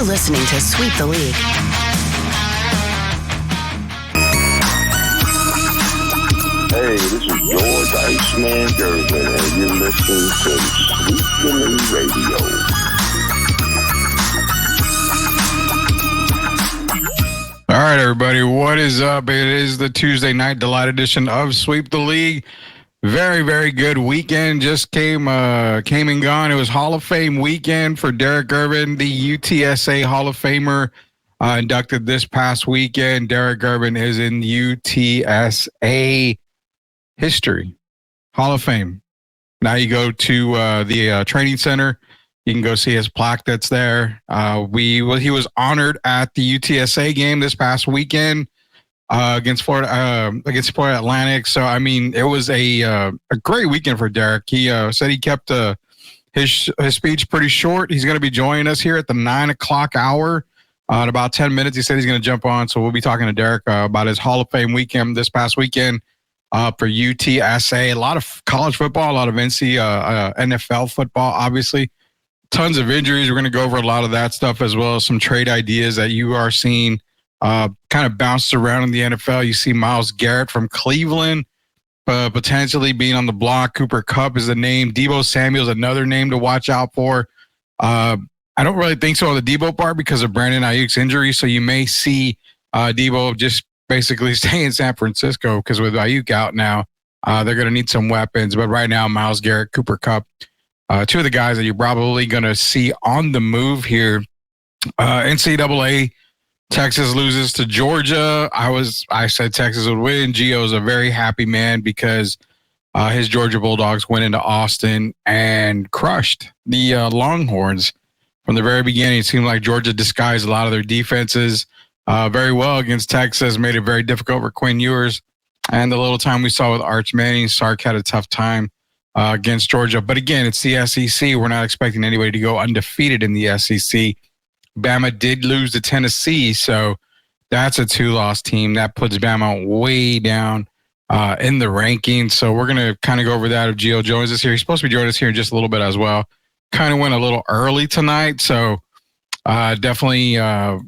You're listening to Sweep the League. Hey, this is George Iceman Gervin, and you're listening to Sweep the League Radio. All right, everybody, what is up? It is the Tuesday night delight edition of Sweep the League. Very, very good weekend. Just came and gone. It was Hall of Fame weekend for Derek Irvin, the UTSA Hall of Famer, inducted this past weekend. Derek Irvin is in UTSA history, Hall of Fame. Now you go to the training center. You can go see his plaque that's there. He was honored at the UTSA game this past weekend against Florida Atlantic. So I mean, it was a great weekend for Derek. He said he kept his speech pretty short. He's going to be joining us here at the 9 o'clock hour in about 10 minutes. He said he's going to jump on, so we'll be talking to Derek about his Hall of Fame weekend this past weekend for UTSA. A lot of college football, a lot of NFL football, obviously. Tons of injuries. We're going to go over a lot of that stuff as well as some trade ideas that you are seeing kind of bounced around in the NFL. You see Myles Garrett from Cleveland potentially being on the block. Cooper Kupp is a name. Deebo Samuel's another name to watch out for. I don't really think so on the Deebo part because of Brandon Ayuk's injury. So you may see Deebo just basically stay in San Francisco because with Ayuk out now, they're going to need some weapons. But right now, Myles Garrett, Cooper Kupp, two of the guys that you're probably going to see on the move here. NCAA, Texas loses to Georgia. I said Texas would win. Gio's a very happy man because his Georgia Bulldogs went into Austin and crushed the Longhorns. From the very beginning, it seemed like Georgia disguised a lot of their defenses very well against Texas, made it very difficult for Quinn Ewers. And the little time we saw with Arch Manning, Sark had a tough time against Georgia. But again, it's the SEC. We're not expecting anybody to go undefeated in the SEC. Bama did lose to Tennessee, so that's a 2-loss team. That puts Bama way down in the rankings. So we're going to kind of go over that if Gio joins us here. He's supposed to be joining us here in just a little bit as well. Kind of went a little early tonight, so definitely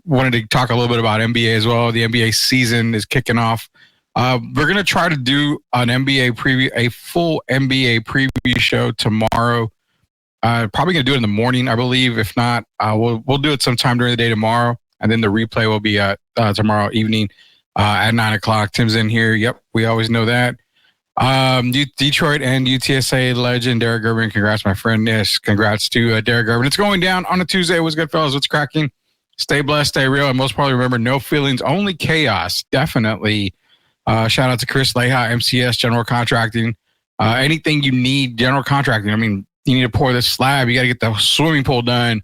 wanted to talk a little bit about NBA as well. The NBA season is kicking off. We're going to try to do an NBA preview, a full NBA preview show tomorrow. Probably going to do it in the morning, I believe. If not, we'll do it sometime during the day tomorrow. And then the replay will be tomorrow evening at 9 o'clock. Tim's in here. Yep, we always know that. Detroit and UTSA legend Derek Irvin. Congrats, my friend. Yes, congrats to Derek Irvin. It's going down on a Tuesday. What's good, fellas? What's cracking? Stay blessed, stay real. And most probably remember, no feelings, only chaos. Definitely. Shout out to Chris Leha, MCS, General Contracting. Anything you need, General Contracting. I mean, you need to pour this slab. You got to get the swimming pool done,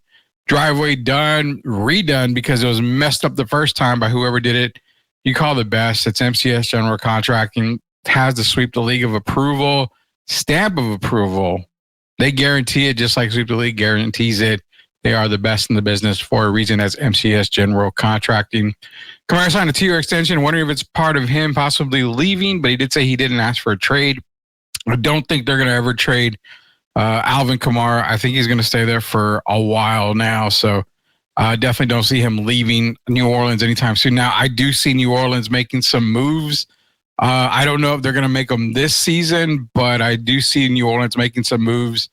driveway done, redone because it was messed up the first time by whoever did it. You call the best. It's MCS General Contracting. It has the Sweep the League of approval, stamp of approval. They guarantee it just like Sweep the League guarantees it. They are the best in the business for a reason as MCS General Contracting. Kamara signed a 2-year extension. Wondering if it's part of him possibly leaving, but he did say he didn't ask for a trade. I don't think they're going to ever trade Alvin Kamara. I think he's going to stay there for a while now. So definitely don't see him leaving New Orleans anytime soon. Now, I do see New Orleans making some moves. I don't know if they're going to make them this season, but I do see New Orleans making some moves.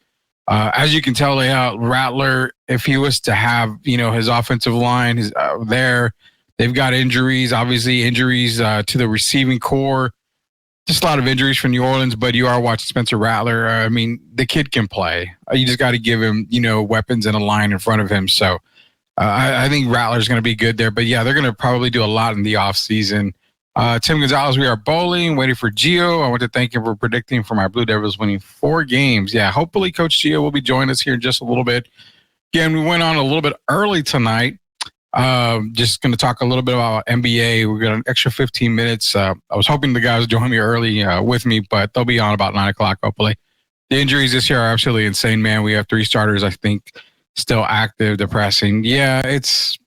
As you can tell, Rattler, if he was to have, his offensive line is there, they've got injuries, obviously injuries to the receiving core. Just a lot of injuries for New Orleans, but you are watching Spencer Rattler. I mean, the kid can play. You just got to give him, weapons and a line in front of him. So I think Rattler's going to be good there. But, yeah, they're going to probably do a lot in the offseason. Tim Gonzalez, we are bowling, waiting for Gio. I want to thank him for predicting for my Blue Devils winning 4 games. Yeah, hopefully Coach Gio will be joining us here in just a little bit. Again, we went on a little bit early tonight. Just going to talk a little bit about NBA. We've got an extra 15 minutes. I was hoping the guys would join me early with me, but they'll be on about 9 o'clock, hopefully. The injuries this year are absolutely insane, man. We have 3 starters, I think, still active, depressing. Yeah, it's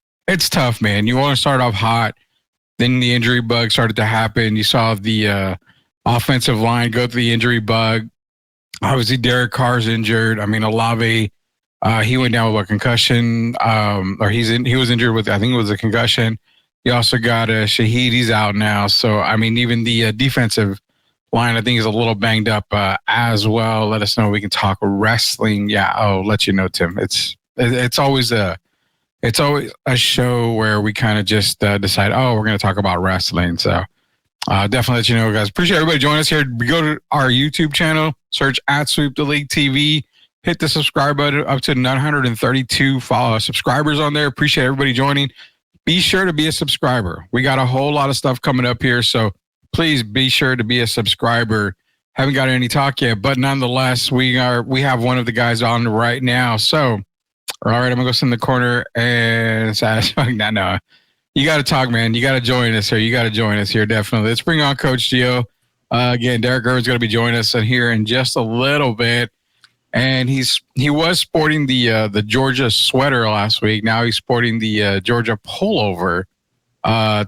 tough, man. You want to start off hot. Then the injury bug started to happen. You saw the offensive line go through the injury bug. Obviously, Derek Carr's injured. I mean, Olave He went down with a concussion, or he was injured with, I think it was a concussion. You also got Shaheed. He's out now. So, I mean, even the defensive line, I think, is a little banged up as well. Let us know. We can talk wrestling. Yeah, I'll let you know, Tim. It's always a show where we kind of just decide, oh, we're going to talk about wrestling. So definitely let you know, guys. Appreciate everybody joining us here. We go to our YouTube channel, search at Sweep the League TV. Hit the subscribe button, up to 932 subscribers on there. Appreciate everybody joining. Be sure to be a subscriber. We got a whole lot of stuff coming up here, so please be sure to be a subscriber. Haven't got any talk yet, but nonetheless, we have one of the guys on right now. So, all right, I'm gonna go sit in the corner and no. You got to talk, man. You got to join us here. Definitely. Let's bring on Coach Gio. Again, Derek Irvin's going to be joining us in here in just a little bit. And he was sporting the Georgia sweater last week. Now he's sporting the Georgia pullover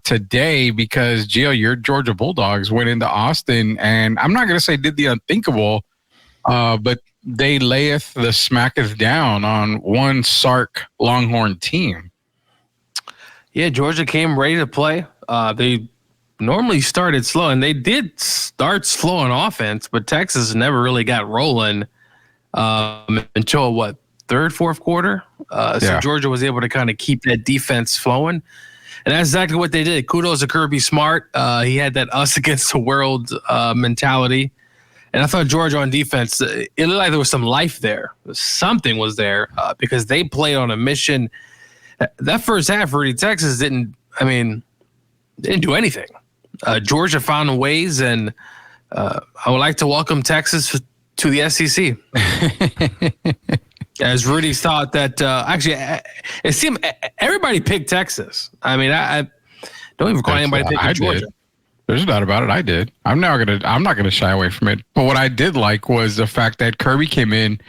today because, Gio, your Georgia Bulldogs went into Austin, and I'm not going to say did the unthinkable, but they layeth the smacketh down on one Sark Longhorn team. Yeah, Georgia came ready to play. They normally started slow, and they did start slow on offense, but Texas never really got rolling until third, fourth quarter. So Georgia was able to kind of keep that defense flowing, and that's exactly what they did. Kudos to Kirby Smart. He had that us against the world mentality, and I thought Georgia on defense, it looked like there was some life there. Something was there because they played on a mission. That first half, Rudy, Texas didn't do anything. Georgia found ways, and I would like to welcome Texas to the SEC. As Rudy thought that, actually, it seemed everybody picked Texas. I mean, I don't even recall anybody picking Georgia. Did. There's no doubt about it. I did. I'm not gonna shy away from it. But what I did like was the fact that Kirby came in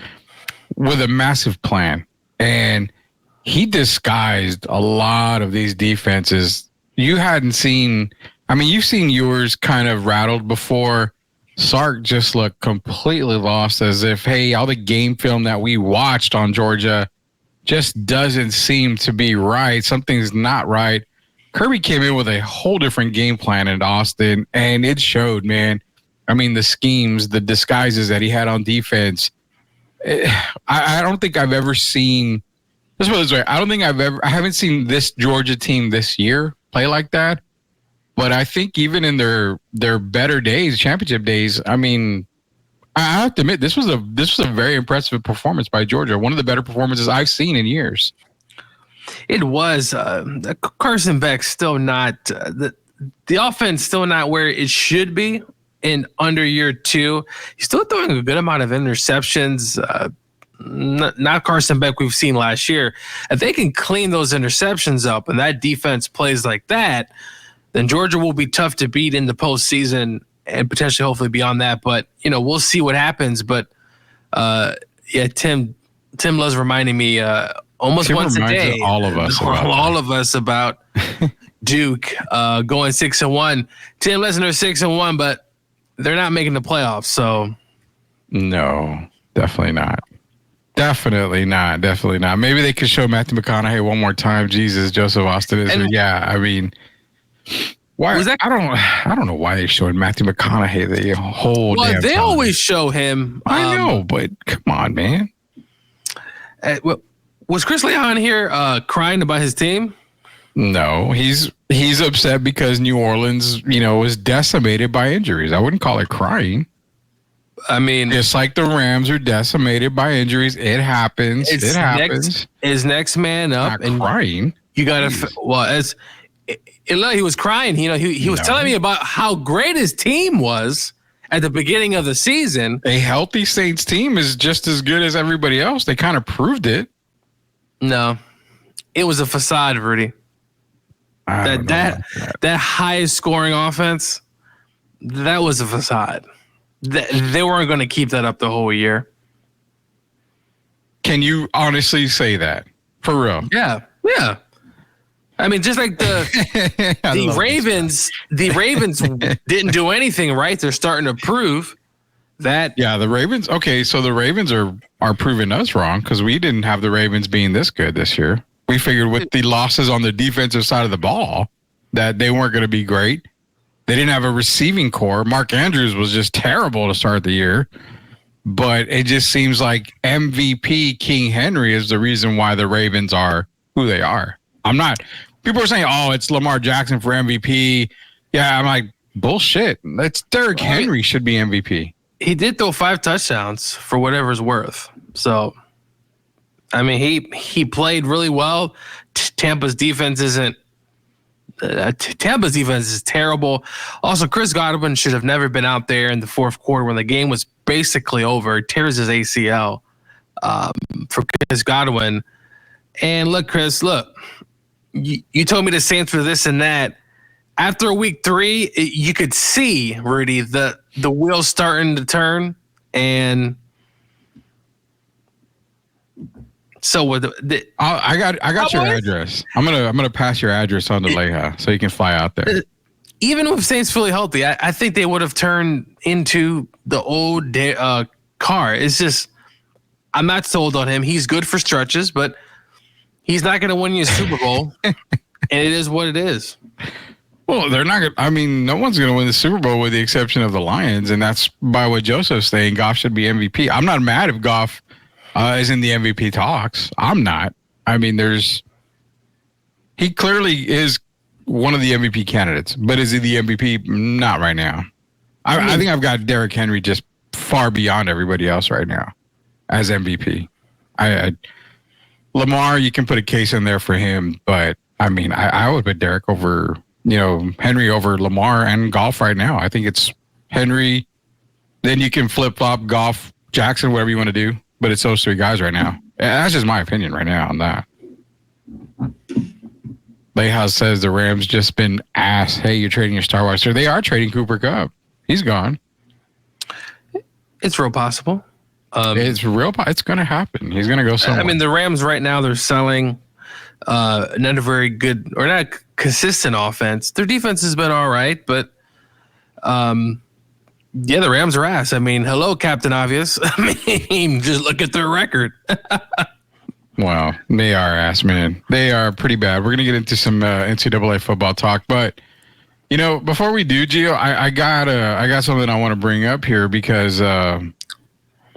with a massive plan, and he disguised a lot of these defenses. You hadn't seen, you've seen yours kind of rattled before. Sark just looked completely lost, as if, hey, all the game film that we watched on Georgia just doesn't seem to be right. Something's not right. Kirby came in with a whole different game plan in Austin, and it showed, man. The schemes, the disguises that he had on defense. I don't think I've ever seen, let's put it this way, I haven't seen this Georgia team this year play like that. But I think even in their better days, championship days, I have to admit this was a very impressive performance by Georgia. One of the better performances I've seen in years. It was. Carson Beck's still not the offense still not where it should be in under year two. He's still throwing a good amount of interceptions. Not Carson Beck we've seen last year. If they can clean those interceptions up and that defense plays like that, then Georgia will be tough to beat in the postseason and potentially, hopefully, beyond that. But we'll see what happens. But Tim loves reminding me almost Tim once a day, all of us about Duke going 6-1. Tim listen, they're 6-1, but they're not making the playoffs. So no, definitely not. Definitely not. Maybe they could show Matthew McConaughey one more time. Jesus, Joseph Austin is. Why? I don't know why they showed Matthew McConaughey the whole damn they time. always show him. I know, but come on, man. Was Chris Leon here crying about his team? No, he's upset because New Orleans, was decimated by injuries. I wouldn't call it crying. Just like the Rams are decimated by injuries, it happens. It happens. His next man up, not and crying. You gotta. He was crying. He was telling me about how great his team was at the beginning of the season. A healthy Saints team is just as good as everybody else. They kind of proved it. No, it was a facade, Rudy. That highest scoring offense, that was a facade. They weren't going to keep that up the whole year. Can you honestly say that? For real? Yeah. Just like the Ravens didn't do anything right. They're starting to prove. The Ravens. Okay, so the Ravens are proving us wrong because we didn't have the Ravens being this good this year. We figured with the losses on the defensive side of the ball that they weren't going to be great. They didn't have a receiving core. Mark Andrews was just terrible to start the year. But it just seems like MVP King Henry is the reason why the Ravens are who they are. People are saying, oh, it's Lamar Jackson for MVP. Yeah, I'm like, bullshit. That's Derrick Henry should be MVP. He did throw 5 touchdowns for whatever's worth. So, I mean, he played really well. Tampa's defense isn't. Tampa's defense is terrible. Also, Chris Godwin should have never been out there in the fourth quarter when the game was basically over. He tears his ACL for Chris Godwin. And look, Chris, you told me the Saints were this and that. After week 3, you could see, Rudy, the wheels starting to turn. And so with I got your address. I'm gonna pass your address on to Leha so you can fly out there. Even with Saints fully healthy, I think they would have turned into the old Carr. It's just I'm not sold on him. He's good for stretches, but he's not going to win you a Super Bowl, and it is what it is. Well, they're not going to. I mean, no one's going to win the Super Bowl with the exception of the Lions, and that's by what Joseph's saying. Goff should be MVP. I'm not mad if Goff is in the MVP talks. I'm not. I mean, he clearly is one of the MVP candidates, but is he the MVP? Not right now. I think I've got Derrick Henry just far beyond everybody else right now as MVP. Lamar, you can put a case in there for him, but I mean, I would put Derrick over, Henry over Lamar and Goff right now. I think it's Henry. Then you can flip flop Goff, Jackson, whatever you want to do, but it's those 3 guys right now. That's just my opinion right now on that. Leha says the Rams just been asked, hey, you're trading your star wide receiver. They are trading Cooper Kupp. He's gone. It's real possible. It's going to happen. He's going to go somewhere. I mean, the Rams right now, they're selling not a very good or not consistent offense. Their defense has been all right, but the Rams are ass. I mean, hello, Captain Obvious. I mean, just look at their record. Wow, they are ass, man. They are pretty bad. We're going to get into some NCAA football talk, but before we do, Gio, I got something I want to bring up here because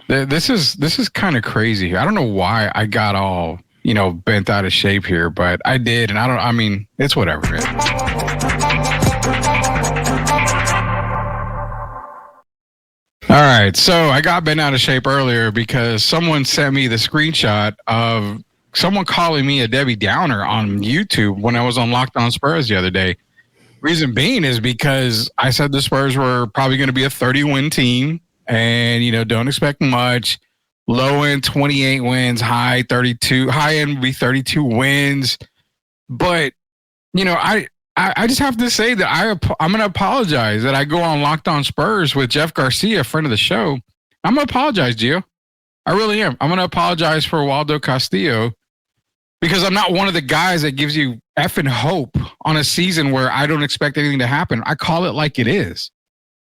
this is kind of crazy. I don't know why I got all bent out of shape here, but I did, and I mean, it's whatever. All right, so I got bent out of shape earlier because someone sent me the screenshot of someone calling me a Debbie Downer on YouTube when I was on Locked On Spurs the other day. Reason being is because I said the Spurs were probably going to be a 30-win team and, don't expect much. Low end 28 wins, high 32, high end would be 32 wins. But, I just have to say that I'm going to apologize that I go on Locked On Spurs with Jeff Garcia, friend of the show. I'm going to apologize, Gio. I really am. I'm going to apologize for Waldo Castillo because I'm not one of the guys that gives you effing hope on a season where I don't expect anything to happen. I call it like it is.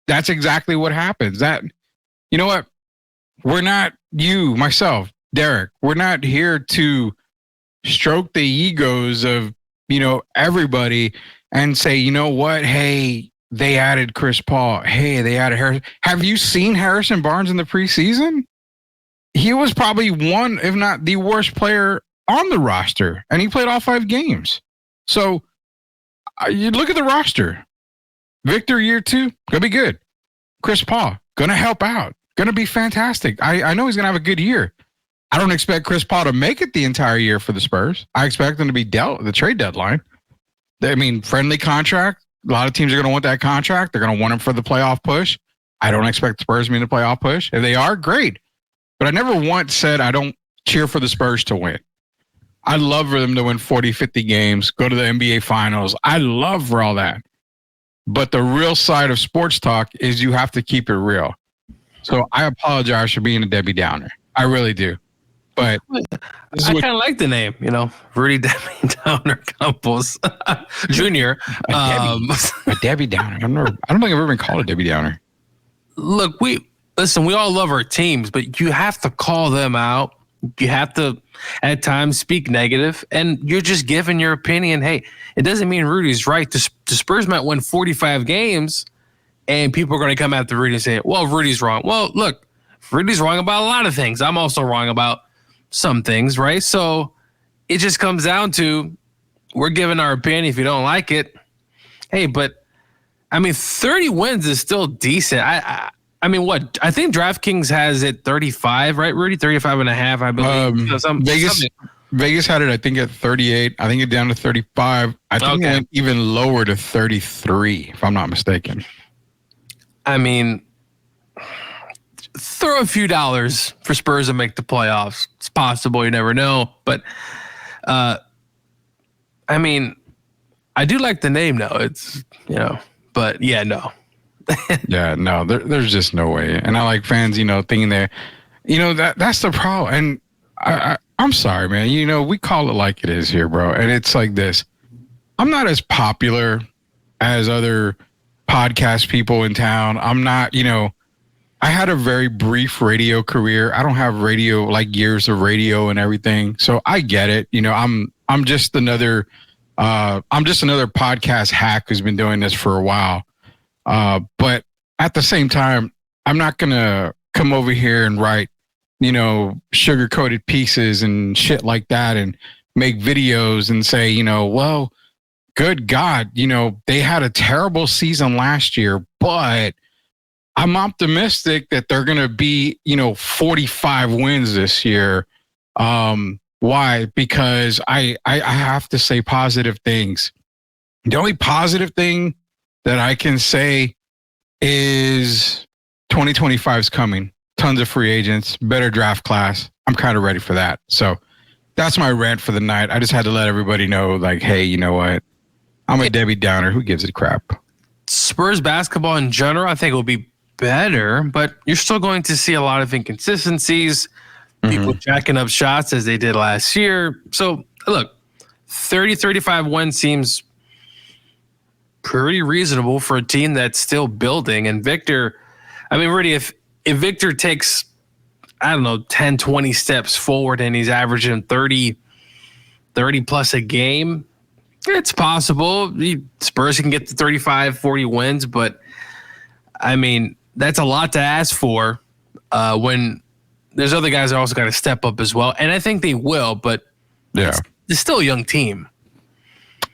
That's exactly what happens. You know what? We're not myself, Derek. We're not here to stroke the egos of, everybody and say, you know what? Hey, they added Chris Paul. Hey, they added Harrison. Have you seen Harrison Barnes in the preseason? He was probably one, if not the worst player on the roster, and he played all 5 games. So you look at the roster. Victor, year 2, gonna be good. Chris Paul, gonna help out. Gonna be fantastic. I know he's gonna have a good year. I don't expect Chris Paul to make it the entire year for the Spurs. I expect them to be dealt at the trade deadline. I mean, friendly contract. A lot of teams are going to want that contract. They're going to want him for the playoff push. I don't expect the Spurs to be in the playoff push. If they are, great. But I never once said I don't cheer for the Spurs to win. I love for them to win 40, 50 games, go to the NBA Finals. I love for all that. But the real side of sports talk is you have to keep it real. So I apologize for being a Debbie Downer. I really do. But I kind of like the name, Rudy Debbie Downer Campos Jr. A Debbie Downer. I don't think I've ever been called a Debbie Downer. Look, we listen, we all love our teams, but you have to call them out. You have to, at times, speak negative, and you're just giving your opinion. Hey, it doesn't mean Rudy's right. The Spurs might win 45 games, and people are going to come after Rudy and say, well, Rudy's wrong. Well, look, Rudy's wrong about a lot of things. I'm also wrong about some things, right? So it just comes down to we're giving our opinion. If you don't like it, hey, but, I mean, 30 wins is still decent. I mean, what? I think DraftKings has it 35, right, Rudy? 35 and a half, I believe. Vegas had it, I think, at 38. I think it down to 35. I think it went even lower to 33, if I'm not mistaken. I mean, throw a few dollars for Spurs to make the playoffs. It's possible. You never know. But, I mean, I do like the name, though. It's, but, yeah, no. Yeah, no, there's just no way. And I like fans, thinking that, that's the problem. And I'm sorry, man. We call it like it is here, bro. And it's like this. I'm not as popular as other podcast people in town. I'm not, I had a very brief radio career. I don't have radio, like years of radio and everything. So I get it. I'm just another podcast hack who's been doing this for a while. But at the same time, I'm not going to come over here and write, sugar-coated pieces and shit like that and make videos and say, well, good God, they had a terrible season last year, but I'm optimistic that they're going to be, 45 wins this year. Why? Because I have to say positive things. The only positive thing that I can say is 2025 is coming. Tons of free agents, better draft class. I'm kind of ready for that. So that's my rant for the night. I just had to let everybody know, like, hey, you know what? I'm a Debbie Downer. Who gives a crap? Spurs basketball in general, I think, will be better, but you're still going to see a lot of inconsistencies, people jacking up shots as they did last year. So, look, 35 wins seems pretty reasonable for a team that's still building. And Victor, I mean, really, if Victor takes, 10, 20 steps forward and he's averaging 30 plus a game, it's possible. Spurs can get to 35, 40 wins, but I mean, that's a lot to ask for when there's other guys that also got to step up as well. And I think they will, but it's still a young team.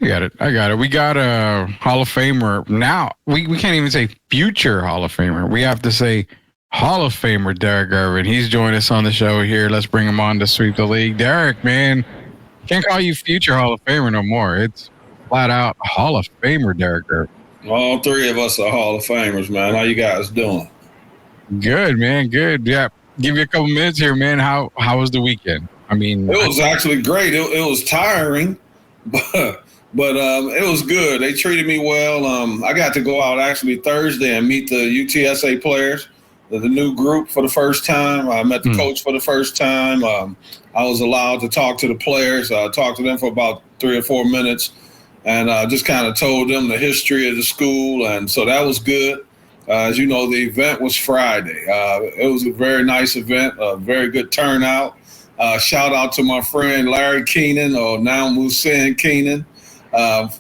I got it. We got a Hall of Famer. Now, we can't even say future Hall of Famer. We have to say Hall of Famer Derek Irvin. He's joined us on the show here. Let's bring him on to sweep the league. Derek, man, can't call you future Hall of Famer no more. It's flat out Hall of Famer Derek Irvin. All three of us are Hall of Famers, man. How you guys doing? Good, man. Good. Yeah. Give you a couple minutes here, man. How was the weekend? I mean, it was actually great. It was tiring, but it was good. They treated me well. I got to go out actually Thursday and meet the UTSA players, the new group for the first time. I met the coach for the first time. I was allowed to talk to the players. I talked to them for about 3 or 4 minutes and just kind of told them the history of the school. And so that was good. As you know, the event was Friday. It was a very nice event, a very good turnout. Shout out to my friend Larry Keenan, or now Musin Keenan,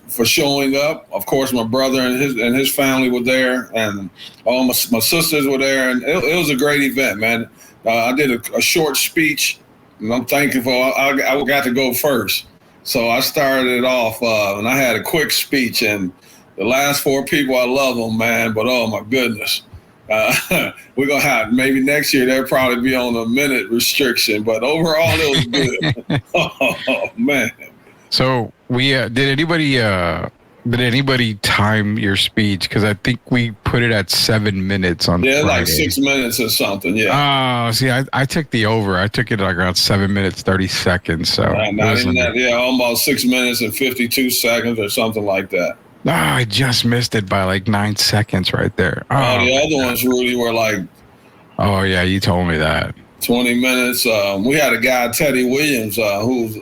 for showing up. Of course, my brother and his family were there, and all my sisters were there, and it was a great event, man. I did a short speech, and I'm thankful I got to go first. So I started it off, and I had a quick speech, and the last 4 people, I love them, man, but oh my goodness. We're going to have, maybe next year, they'll probably be on a minute restriction, but overall, it was good. Oh, man. So did anybody time your speech? Because I think we put it at 7 minutes on Friday. Like 6 minutes or something. Yeah. Oh, see, I took the over. I took it like around 7 minutes 30 seconds. So not even that. Yeah, almost 6 minutes and 52 seconds or something like that. Oh, I just missed it by like 9 seconds right there. Oh, the other ones really were like. Oh yeah, you told me that. 20 minutes. We had a guy, Teddy Williams, who's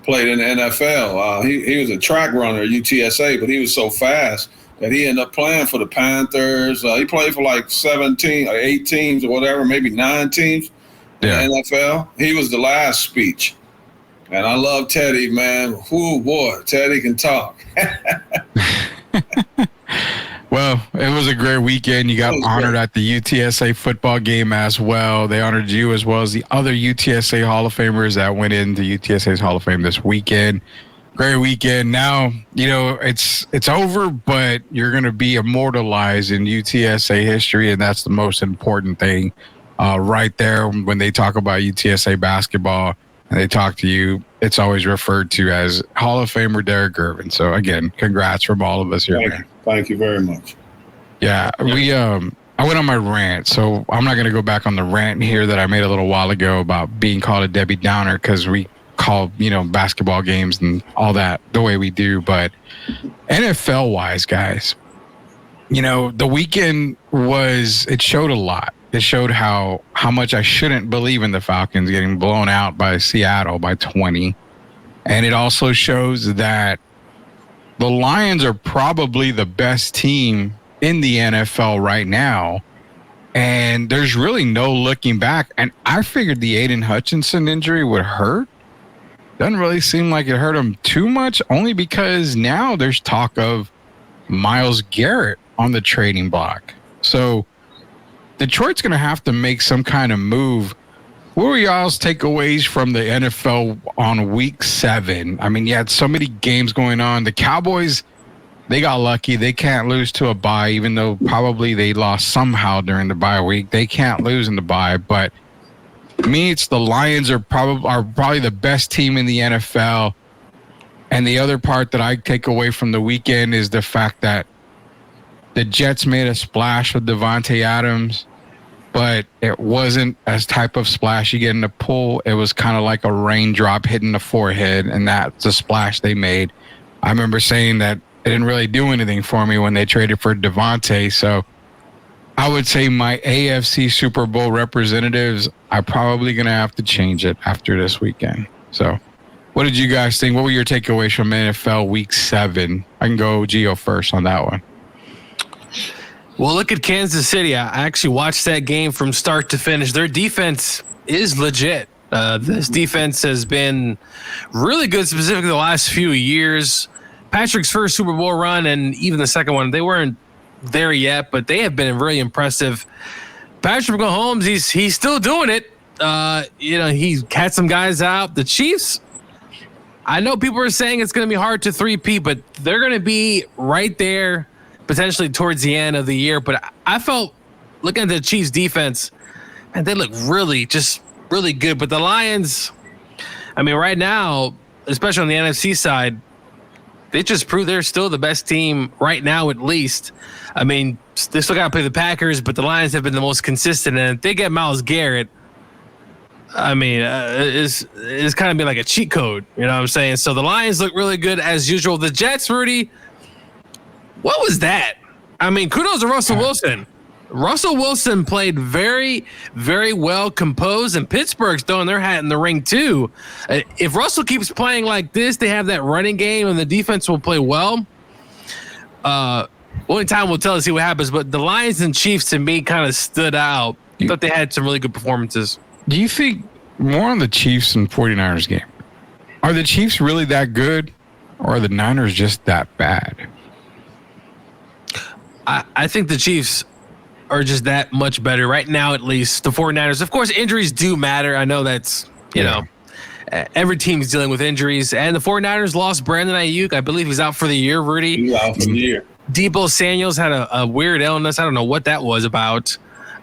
played in the NFL. He was a track runner at UTSA, but he was so fast that he ended up playing for the Panthers. He played for like 17 or 8 teams or whatever, maybe 9 teams in the NFL. He was the last speech. And I love Teddy, man. Whoo, boy, Teddy can talk. Well, it was a great weekend. You got honored at the UTSA football game as well. They honored you as well as the other UTSA Hall of Famers that went into UTSA's Hall of Fame this weekend. Great weekend. Now, it's over, but you're going to be immortalized in UTSA history, and that's the most important thing right there. When they talk about UTSA basketball and they talk to you, it's always referred to as Hall of Famer Derek Irvin. So, again, congrats from all of us here, man. Thank you very much. Yeah, I went on my rant, so I'm not going to go back on the rant here that I made a little while ago about being called a Debbie Downer because we call, basketball games and all that the way we do. But NFL-wise, guys, the weekend it showed a lot. It showed how much I shouldn't believe in the Falcons getting blown out by Seattle by 20. And it also shows that the Lions are probably the best team in the NFL right now. And there's really no looking back. And I figured the Aiden Hutchinson injury would hurt. Doesn't really seem like it hurt him too much, only because now there's talk of Myles Garrett on the trading block. So Detroit's going to have to make some kind of move. What were y'all's takeaways from the NFL on week 7? I mean, you had so many games going on. The Cowboys, they got lucky. They can't lose to a bye, even though probably they lost somehow during the bye week. They can't lose in the bye. But to me, it's the Lions are probably the best team in the NFL. And the other part that I take away from the weekend is the fact that the Jets made a splash with Devontae Adams, but it wasn't as type of splash you get in the pool. It was kind of like a raindrop hitting the forehead, and that's the splash they made. I remember saying that it didn't really do anything for me when they traded for Devontae. So I would say my AFC Super Bowl representatives are probably going to have to change it after this weekend. So what did you guys think? What were your takeaways from NFL Week 7? I can go Gio first on that one. Well, look at Kansas City. I actually watched that game from start to finish. Their defense is legit. This defense has been really good, specifically the last few years. Patrick's first Super Bowl run and even the second one, they weren't there yet, but they have been very impressive. Patrick Mahomes, he's still doing it. He had some guys out. The Chiefs, I know people are saying it's going to be hard to 3-peat, but they're going to be right there potentially towards the end of the year. But I felt, looking at the Chiefs defense, and they look really good. But the Lions, I mean, right now, especially on the NFC side, they just proved they're still the best team right now, at least. I mean, they still got to play the Packers, but the Lions have been the most consistent. And if they get Myles Garrett, I mean, it's kind of been like a cheat code. You know what I'm saying? So the Lions look really good as usual. The Jets, Rudy, what was that? I mean, kudos to Russell Wilson. Russell Wilson played very, very well composed, and Pittsburgh's throwing their hat in the ring too. If Russell keeps playing like this, they have that running game, and the defense will play well. Only time will tell to see what happens, but the Lions and Chiefs, to me, kind of stood out. I thought they had some really good performances. Do you think, more on the Chiefs and 49ers game, are the Chiefs really that good, or are the Niners just that bad? I think the Chiefs are just that much better right now, at least. The 49ers, of course, injuries do matter. I know that's, every team's dealing with injuries. And the 49ers lost Brandon Ayuk. I believe he's out for the year, Rudy. He's out for the year. Debo Samuels had a weird illness. I don't know what that was about.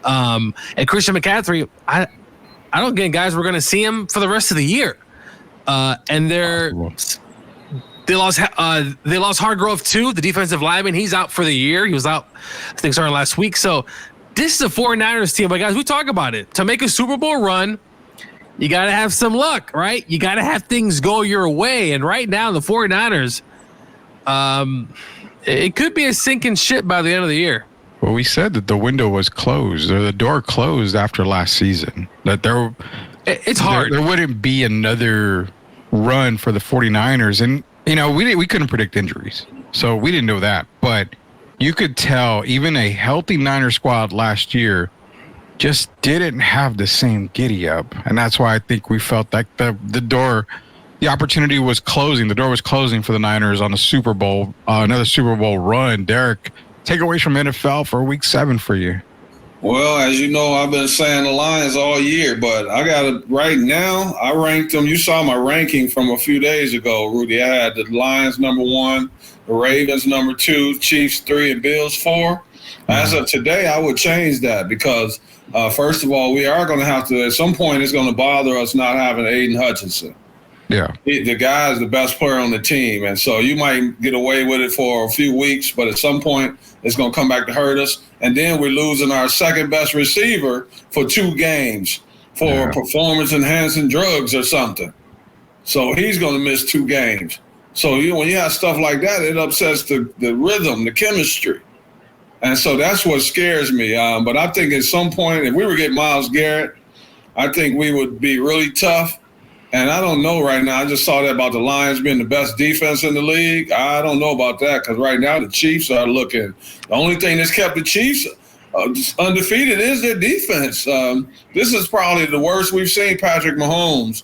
And Christian McCaffrey, I don't think guys we're going to see him for the rest of the year. And they lost Hargrove too, the defensive lineman. He's out for the year. He was out, I think, starting last week. So this is a 49ers team. But guys, we talk about it. To make a Super Bowl run, you got to have some luck, right? You got to have things go your way. And right now, the 49ers, it could be a sinking ship by the end of the year. Well, we said that the window was closed, or the door closed after last season. That it's hard. There wouldn't be another run for the 49ers. And we couldn't predict injuries, so we didn't know that. But you could tell even a healthy Niner squad last year just didn't have the same giddy up. And that's why I think we felt like the opportunity was closing. The door was closing for the Niners on a Super Bowl, another Super Bowl run. Derek, takeaways from NFL for week 7 for you. Well, as you know, I've been saying the Lions all year, but I got it right now. I ranked them. You saw my ranking from a few days ago, Rudy. I had the Lions number 1, the Ravens number 2, Chiefs 3, and Bills 4. As of today, I would change that because, first of all, we are going to have to, at some point, it's going to bother us not having Aiden Hutchinson. Yeah. The guy is the best player on the team. And so you might get away with it for a few weeks, but at some point it's going to come back to hurt us. And then we're losing our second best receiver for 2 games for performance enhancing drugs or something. So he's going to miss 2 games. So when you have stuff like that, it upsets the rhythm, the chemistry. And so that's what scares me. But I think at some point, if we were getting Myles Garrett, I think we would be really tough. And I don't know right now. I just saw that about the Lions being the best defense in the league. I don't know about that because right now the Chiefs are looking. The only thing that's kept the Chiefs undefeated is their defense. This is probably the worst we've seen Patrick Mahomes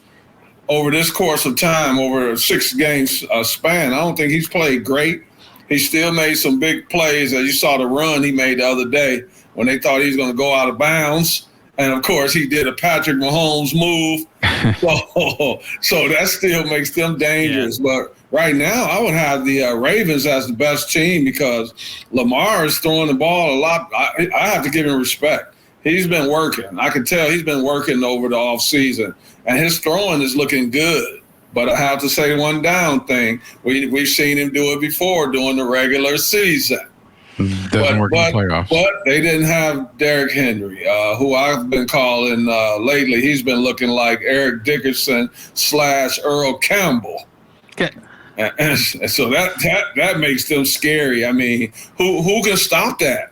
over this course of time, over a 6-game span. I don't think he's played great. He still made some big plays. As you saw the run he made the other day when they thought he was going to go out of bounds. And, of course, he did a Patrick Mahomes move. So that still makes them dangerous. Yeah. But right now, I would have the Ravens as the best team because Lamar is throwing the ball a lot. I have to give him respect. He's been working. I can tell he's been working over the offseason. And his throwing is looking good. But I have to say one down thing. We've seen him do it before during the regular season. Doesn't work in the playoffs. But they didn't have Derrick Henry, who I've been calling lately. He's been looking like Eric Dickerson / Earl Campbell. Okay. And so that makes them scary. I mean, who can stop that?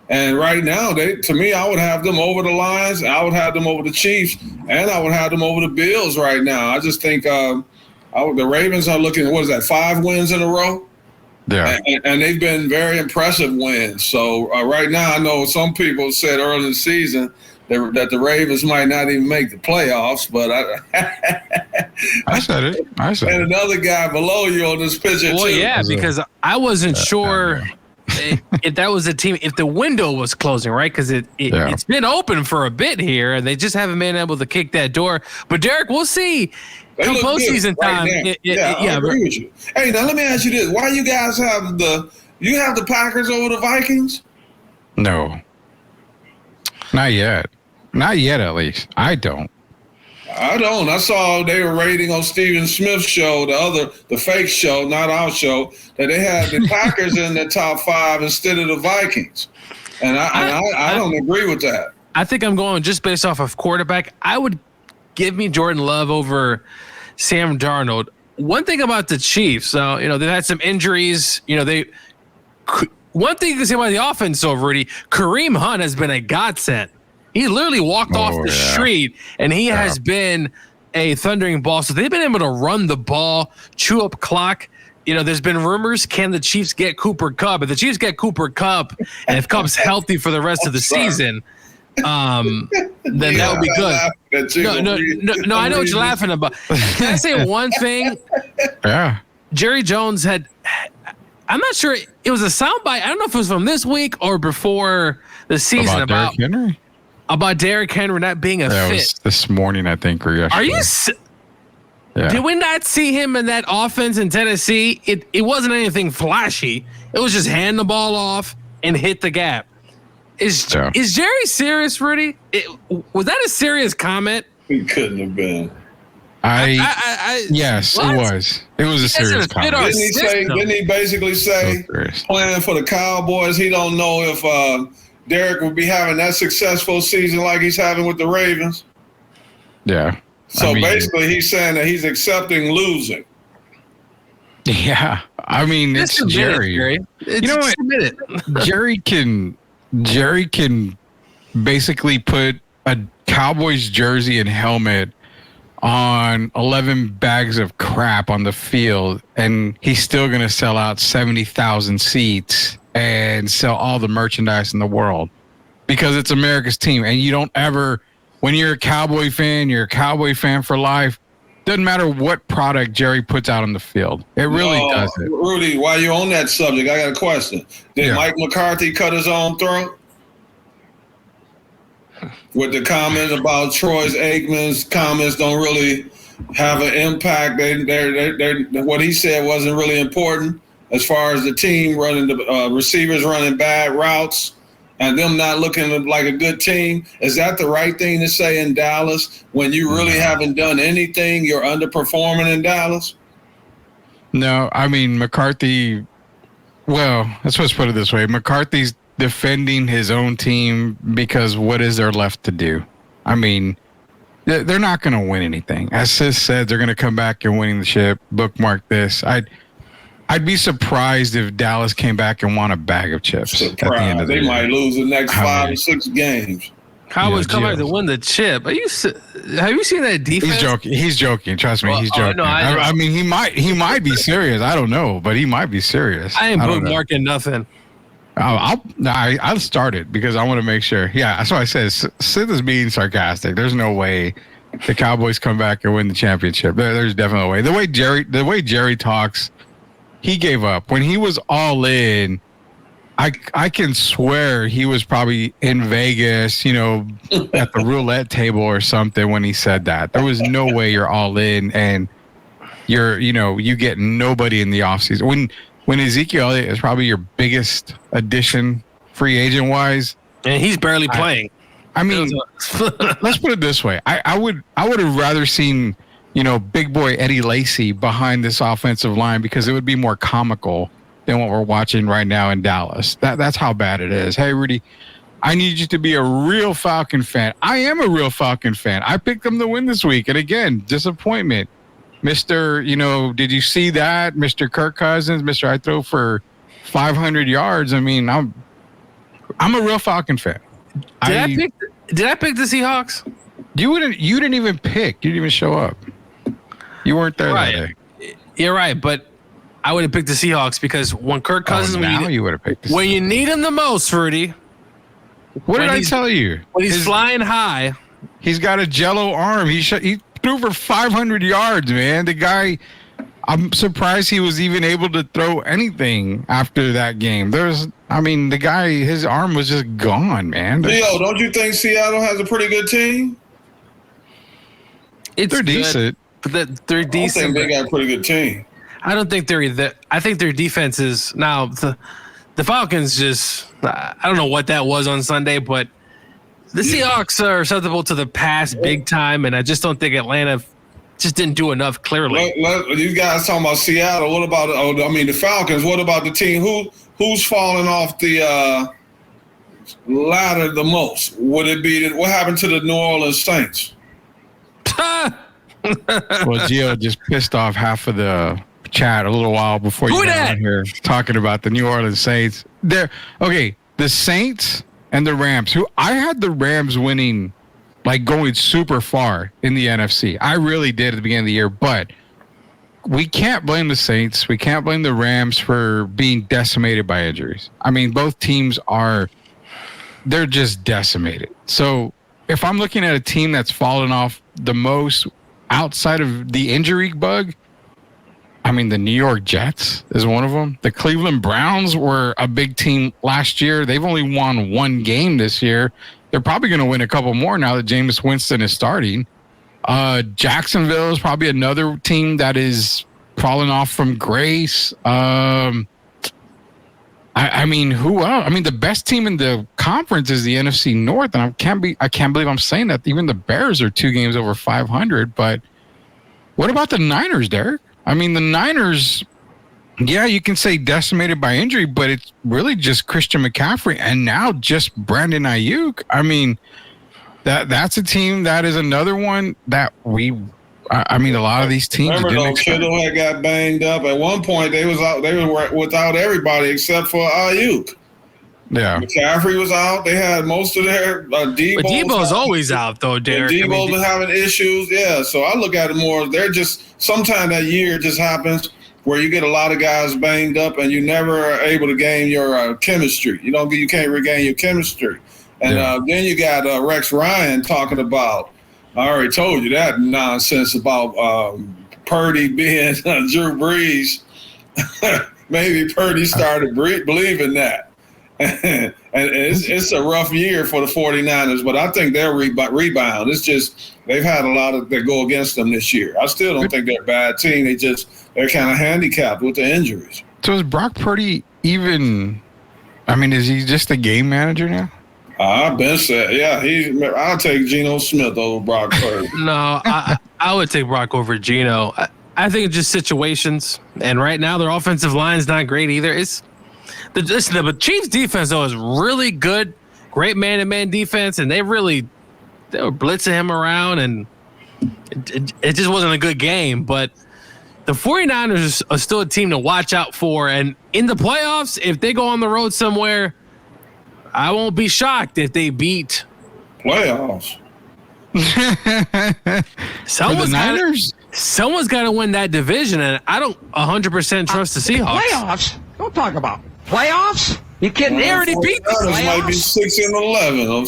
And right now, to me, I would have them over the Lions. I would have them over the Chiefs, and I would have them over the Bills right now. I just think the Ravens are looking, 5 wins in a row? Yeah. And they've been very impressive wins. So right now, I know some people said early in the season that the Ravens might not even make the playoffs, but I said it. And another guy below you on this picture, too. Well, yeah, because I wasn't sure if that was a team, if the window was closing, right? Because it's been open for a bit here, and they just haven't been able to kick that door. But, Derek, we'll see. Come postseason time. Right I agree with you. Hey, now let me ask you this: why you guys have the Packers over the Vikings? No, not yet. Not yet, at least. I don't. I saw they were rating on Stephen Smith's show, the fake show, not our show, that they had the Packers in the top 5 instead of the Vikings, and I don't agree with that. I think I'm going just based off of quarterback. I would give me Jordan Love over Sam Darnold. One thing about the Chiefs, they've had some injuries. One thing you can say about the offense, though, Rudy, Kareem Hunt has been a godsend. He literally walked off the street, and he has been a thundering ball. So they've been able to run the ball, chew up clock. There's been rumors, can the Chiefs get Cooper Kupp? If the Chiefs get Cooper Kupp, and if Kupp's healthy for the rest of the season, then that would be good. No, I know what you're laughing about. Can I say one thing? Yeah. Jerry Jones I'm not sure, it was a soundbite. I don't know if it was from this week or before the season about Derrick Henry? About Derrick Henry not being a fit. It was this morning, I think, or yesterday. Are you? Yeah. Did we not see him in that offense in Tennessee? It wasn't anything flashy. It was just hand the ball off and hit the gap. Is Jerry serious, Rudy? Was that a serious comment? He couldn't have been. Yes, what? It was. It was a serious comment. Didn't he basically say, playing for the Cowboys, he don't know if Derek would be having that successful season like he's having with the Ravens? Yeah. So basically he's saying that he's accepting losing. Yeah. I mean, it's Jerry. You know what? Jerry can basically put a Cowboys jersey and helmet on 11 bags of crap on the field, and he's still going to sell out 70,000 seats and sell all the merchandise in the world because it's America's team. And you don't ever, when you're a Cowboy fan, you're a Cowboy fan for life. Doesn't matter what product Jerry puts out on the field. It really doesn't. Rudy, while you're on that subject, I got a question. Did Mike McCarthy cut his own throat? With the comments about Troy Aikman's comments don't really have an impact. What he said wasn't really important as far as the team running, the receivers running bad routes and them not looking like a good team. Is that the right thing to say in Dallas when you really haven't done anything? You're underperforming in Dallas? No, I mean, McCarthy, well, let's just put it this way. McCarthy's defending his own team because what is there left to do? I mean, they're not going to win anything. As Sis said, they're going to come back and winning the ship. Bookmark this. I'd be surprised if Dallas came back and won a bag of chips. At the end of the they might lose the next 5 or 6 games. Cowboys come back to win the chip. Have you seen that defense? He's joking. Trust me, he's joking. No, I mean, he might be serious. I don't know, but he might be serious. I ain't bookmarking nothing. I'll start it because I want to make sure. Yeah, that's why I said Sid is being sarcastic. There's no way the Cowboys come back and win the championship. There's definitely a way. The way Jerry talks, he gave up when he was all in. I can swear he was probably in Vegas, at the roulette table or something when he said that. There was no way you're all in and you get nobody in the offseason. When Ezekiel Elliott is probably your biggest addition free agent wise. And he's barely playing. I mean, let's put it this way. I would have rather seen, big boy Eddie Lacy behind this offensive line because it would be more comical than what we're watching right now in Dallas. That's how bad it is. Hey, Rudy, I need you to be a real Falcon fan. I am a real Falcon fan. I picked them to win this week. And again, disappointment. Mr., did you see that? Mr. Kirk Cousins, Mr. I throw for 500 yards. I mean, I'm a real Falcon fan. Did I pick the Seahawks? You didn't even pick. You didn't even show up. You weren't there that day. You're right, but I would have picked the Seahawks because when Kirk Cousins, you would have picked when you need him the most, Rudy. What did I tell you? When he's flying high, he's got a jello arm. He threw for 500 yards, man. The guy, I'm surprised he was even able to throw anything after that game. The guy, his arm was just gone, man. Leo, don't you think Seattle has a pretty good team? They're decent. They're decent. I think they got a pretty good team. I don't think they're that. I think their defense is now the Falcons just. I don't know what that was on Sunday, but the Seahawks are susceptible to the pass big time, and I just don't think Atlanta just didn't do enough. Clearly, you guys talking about Seattle. What about the Falcons? What about the team who's falling off the ladder the most? Would it be what happened to the New Orleans Saints? Well, Gio just pissed off half of the chat a little while before you got on here talking about the New Orleans Saints. The Saints and the Rams, who I had the Rams winning, like going super far in the NFC. I really did at the beginning of the year, but we can't blame the Saints. We can't blame the Rams for being decimated by injuries. I mean, both teams they're just decimated. So if I'm looking at a team that's fallen off the most outside of the injury bug, I mean, the New York Jets is one of them. The Cleveland Browns were a big team last year. They've only won one game this year. They're probably going to win a couple more now that Jameis Winston is starting. Jacksonville is probably another team that is falling off from grace. I mean, who else? I mean, the best team in the conference is the NFC North, and I can't believe I'm saying that. Even the Bears are 2 games over 500. But what about the Niners, Derek? I mean, the Niners, yeah, you can say decimated by injury, but it's really just Christian McCaffrey and now just Brandon Ayuk. I mean, that's a team that is another one that a lot of these teams. Remember, Kittle had got banged up. At one point, they were without everybody except for Ayuk. Yeah, McCaffrey was out. They had most of their Debo's. But Debo's always out though, Derek. Debo's been having issues. Yeah, so I look at it more. They're just sometimes that year just happens. where you get a lot of guys banged up and you never are able to gain your chemistry. You can't regain your chemistry. And then you got Rex Ryan talking about, I already told you that nonsense about Purdy being Drew Brees. Maybe Purdy started believing that. And it's a rough year for the 49ers, but I think they'll rebound. It's just they've had a lot of that go against them this year. I still don't think they're a bad team. They're kind of handicapped with the injuries. So is Brock Purdy even – I mean, is he just a game manager now? I've been said, yeah. I'll take Geno Smith over Brock Purdy. No, I would take Brock over Geno. I think it's just situations, and right now their offensive line is not great either. The Chiefs defense though is really good, great man-to-man defense, and they were blitzing him around, and it just wasn't a good game. But the 49ers are still a team to watch out for, and in the playoffs, if they go on the road somewhere, I won't be shocked if they beat playoffs. Someone's got to win that division, and I don't 100% trust the Seahawks. Playoffs? Don't talk about playoffs. You kidding? They already beat the playoffs. Might be 6-11 or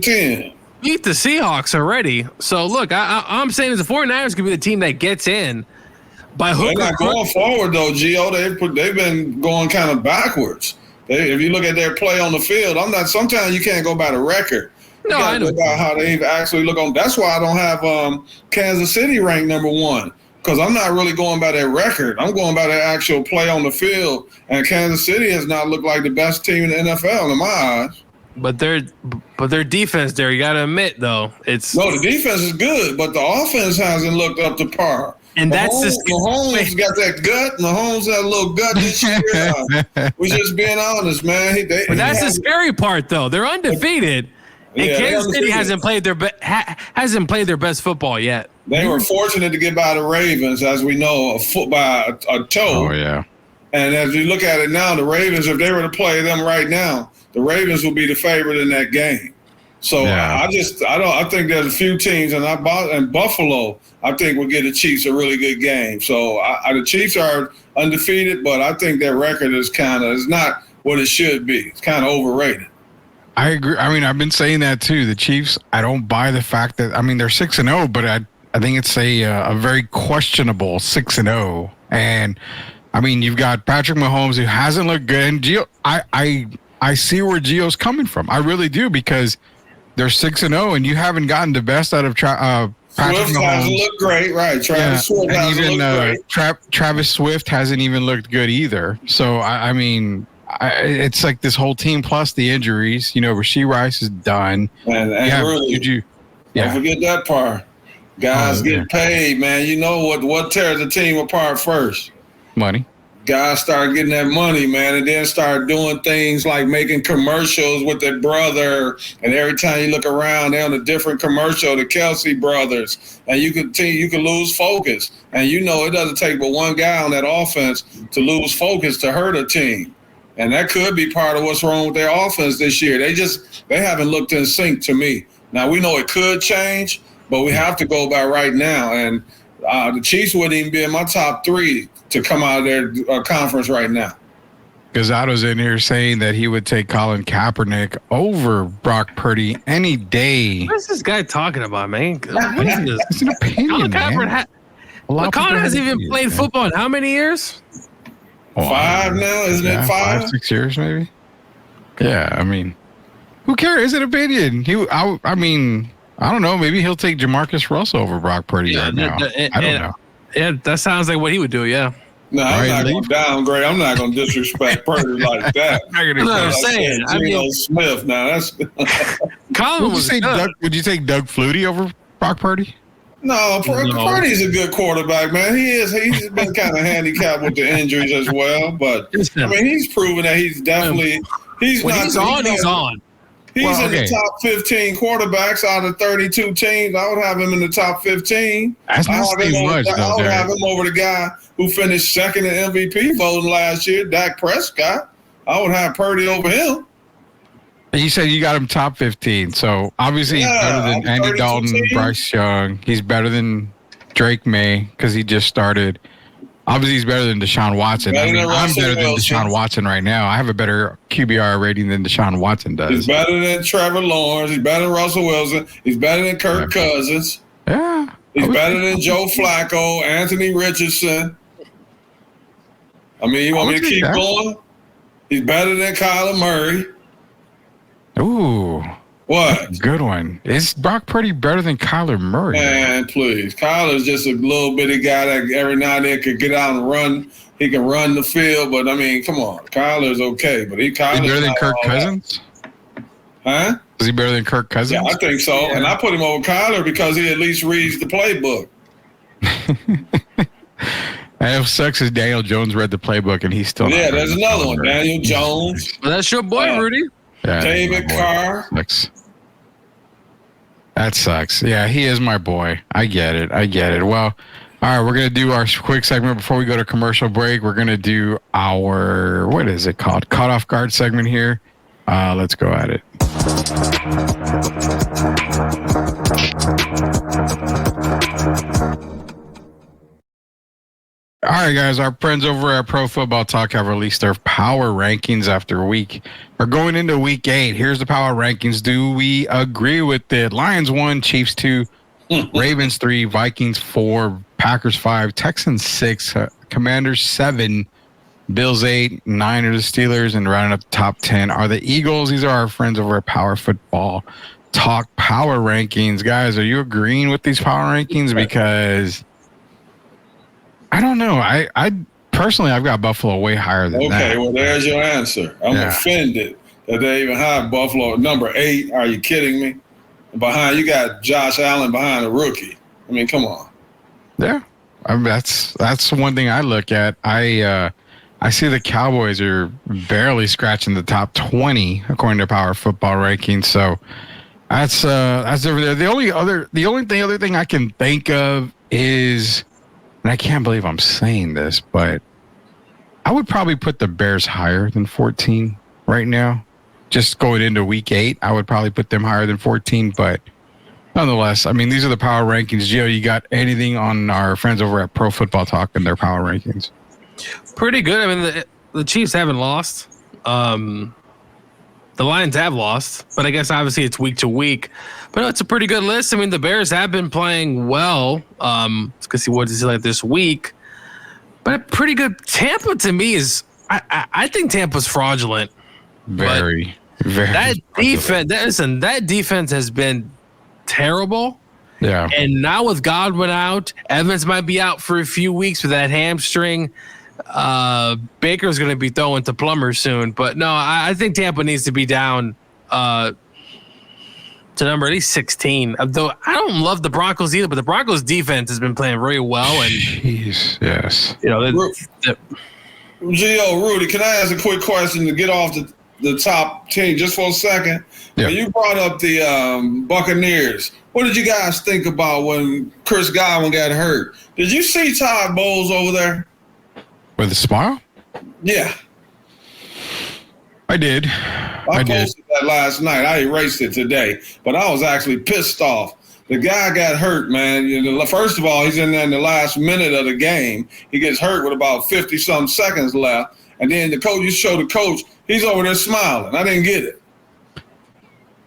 7-10. Beat the Seahawks already. So look, I'm saying is the 49ers could be the team that gets in by hook. They're not going forward though, Gio. They've been going kind of backwards. If you look at their play on the field, sometimes you can't go by the record. No, I know about how they actually look on. That's why I don't have Kansas City ranked number 1, because I'm not really going by their record. I'm going by their actual play on the field. And Kansas City has not looked like the best team in the NFL in my eyes. But their defense there, you got to admit though, the defense is good, but the offense hasn't looked up to par. And Mahomes got that gut. Mahomes had a little gut this year. We're just being honest, man. But that's the scary part, though. They're undefeated. And Kansas City hasn't played their best football yet. They were fortunate to get by the Ravens, as we know, by a toe. Oh yeah. And as we look at it now, the Ravens, if they were to play them right now, the Ravens will be the favorite in that game. So I think there's a few teams, and Buffalo, I think will get the Chiefs a really good game. So the Chiefs are undefeated, but I think their record is not what it should be. It's kind of overrated. I agree. I mean, I've been saying that too. The Chiefs, I don't buy the fact that, I mean, they're 6-0, but I think it's a very questionable 6-0. And I mean, you've got Patrick Mahomes who hasn't looked good, and Gio. I see where Gio's coming from. I really do, because they're 6-0, and you haven't gotten the best out of Patrick Swift Mahomes. Hasn't looked great, right? Swift hasn't looked great. Travis Swift hasn't even looked good either. So I mean, it's like this whole team plus the injuries. Rashee Rice is done. And really, don't forget that part. Guys get paid, man. You know what tears the team apart first? Money. Guys start getting that money, man, and then start doing things like making commercials with their brother. And every time you look around, they're on a different commercial, the Kelsey brothers, and you can lose focus. And it doesn't take but one guy on that offense to lose focus to hurt a team. And that could be part of what's wrong with their offense this year. They haven't looked in sync to me. Now, we know it could change, but we have to go by right now. And the Chiefs wouldn't even be in my top 3 to come out of their conference right now. Gazzado's in here saying that he would take Colin Kaepernick over Brock Purdy any day. What is this guy talking about, man? It's an opinion, man. Colin hasn't even played football in how many years? 5 now, isn't it 5? 6 years, maybe. Yeah, I mean, who cares? It's an opinion. I mean, I don't know. Maybe he'll take Jamarcus Russell over Brock Purdy right now. I don't know. Yeah, that sounds like what he would do. Yeah. No, I'm not going to downgrade. I'm not going to disrespect Purdy like that. That's what I'm saying. Geno Smith. Now that's. Colin was good. Would you take Doug Flutie over Brock Purdy? No, Purdy's a good quarterback, man. He's been kind of handicapped with the injuries as well, but I mean, he's proven that he's definitely he's on. He's in the top 15 quarterbacks out of 32 teams. I would have him in the top 15. That's not saying much, though. I would have him over the guy who finished second in MVP voting last year, Dak Prescott. I would have Purdy over him. You said you got him top 15, so obviously he's better than Andy Dalton, Bryce Young. He's better than Drake May because he just started. Obviously, he's better than Deshaun Watson. Better I mean, than I'm Russell better than Wilson. Deshaun Watson right now. I have a better QBR rating than Deshaun Watson does. He's better than Trevor Lawrence. He's better than Russell Wilson. He's better than Kirk Cousins. Yeah. He's better than Joe Flacco, Anthony Richardson. I mean, you want me to keep going? He's better than Kyler Murray. Ooh. What? Good one. Is Brock Purdy better than Kyler Murray? Man, please. Kyler's just a little bitty guy that every now and then could get out and run. He can run the field, but I mean, come on. Kyler's okay, but Kyler's better than Kirk Cousins? Huh? Is he better than Kirk Cousins? Yeah, I think so. Yeah. And I put him over Kyler because he at least reads the playbook. And it sucks as Daniel Jones read the playbook and he's still Yeah, there's another one. Daniel Jones. Well, that's your boy, Rudy. Yeah, David Carr. That sucks. Yeah, he is my boy. I get it. Well, all right, we're going to do our quick segment before we go to commercial break. We're going to do our, what is it called? Caught Off Guard segment here. Let's go at it. All right, guys, our friends over at Pro Football Talk have released their power rankings after week. We're going into week 8. Here's the power rankings. Do we agree with it? Lions 1, Chiefs 2, Ravens 3, Vikings 4, Packers 5, Texans 6, Commanders 7, Bills 8, 9 are the Steelers, and rounding up the top 10 are the Eagles. These are our friends over at Power Football Talk power rankings. Guys, are you agreeing with these power rankings? Because I don't know. I personally, I've got Buffalo way higher than that. Okay, well, there's your answer. I'm offended that they even have Buffalo at number 8. Are you kidding me? Behind, you got Josh Allen behind a rookie. I mean, come on. Yeah, I mean, that's one thing I look at. I see the Cowboys are barely scratching the top 20 according to Power Football rankings. So that's over there. The other thing I can think of is, and I can't believe I'm saying this, but I would probably put the Bears higher than 14 right now. Just going into week 8, I would probably put them higher than 14. But nonetheless, I mean, these are the power rankings. Gio, you got anything on our friends over at Pro Football Talk and their power rankings? Pretty good. I mean, the Chiefs haven't lost. The Lions have lost, but I guess obviously it's week to week. But no, it's a pretty good list. I mean, the Bears have been playing well. Let's see what it's like this week. But pretty good. Tampa to me is, I think Tampa's fraudulent. Very. That defense, that defense has been terrible. Yeah. And now with Godwin out, Evans might be out for a few weeks with that hamstring. Baker's going to be throwing to Plummer soon. But no, I think Tampa needs to be down to number at least 16. Though I don't love the Broncos either, but the Broncos defense has been playing very well. And jeez, yes. You know, Gio, Rudy, can I ask a quick question to get off the top 10 just for a second? Yeah. When you brought up the Buccaneers, what did you guys think about when Chris Godwin got hurt? Did you see Todd Bowles over there? With a smile? Yeah. I did. I posted that last night. I erased it today, but I was actually pissed off. The guy got hurt, man. First of all, he's in there in the last minute of the game. He gets hurt with about 50-some seconds left. And then you show the coach, he's over there smiling. I didn't get it.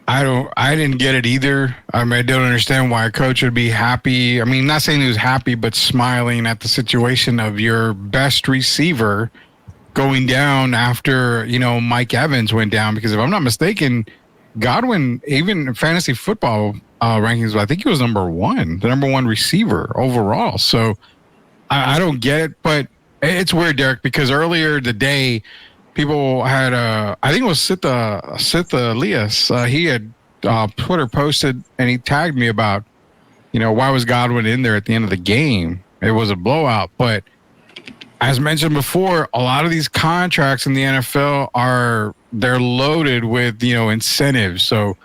I didn't get it either. I mean, I don't understand why a coach would be happy. I mean, not saying he was happy, but smiling at the situation of your best receiver going down after, Mike Evans went down. Because if I'm not mistaken, Godwin, even in fantasy football rankings, I think he was the number one receiver overall. So I don't get it, but it's weird, Derek, because earlier today, people had, I think it was Sith Elias. He had Twitter posted and he tagged me about, why was Godwin in there at the end of the game? It was a blowout. But as mentioned before, a lot of these contracts in the NFL they're loaded with, incentives. So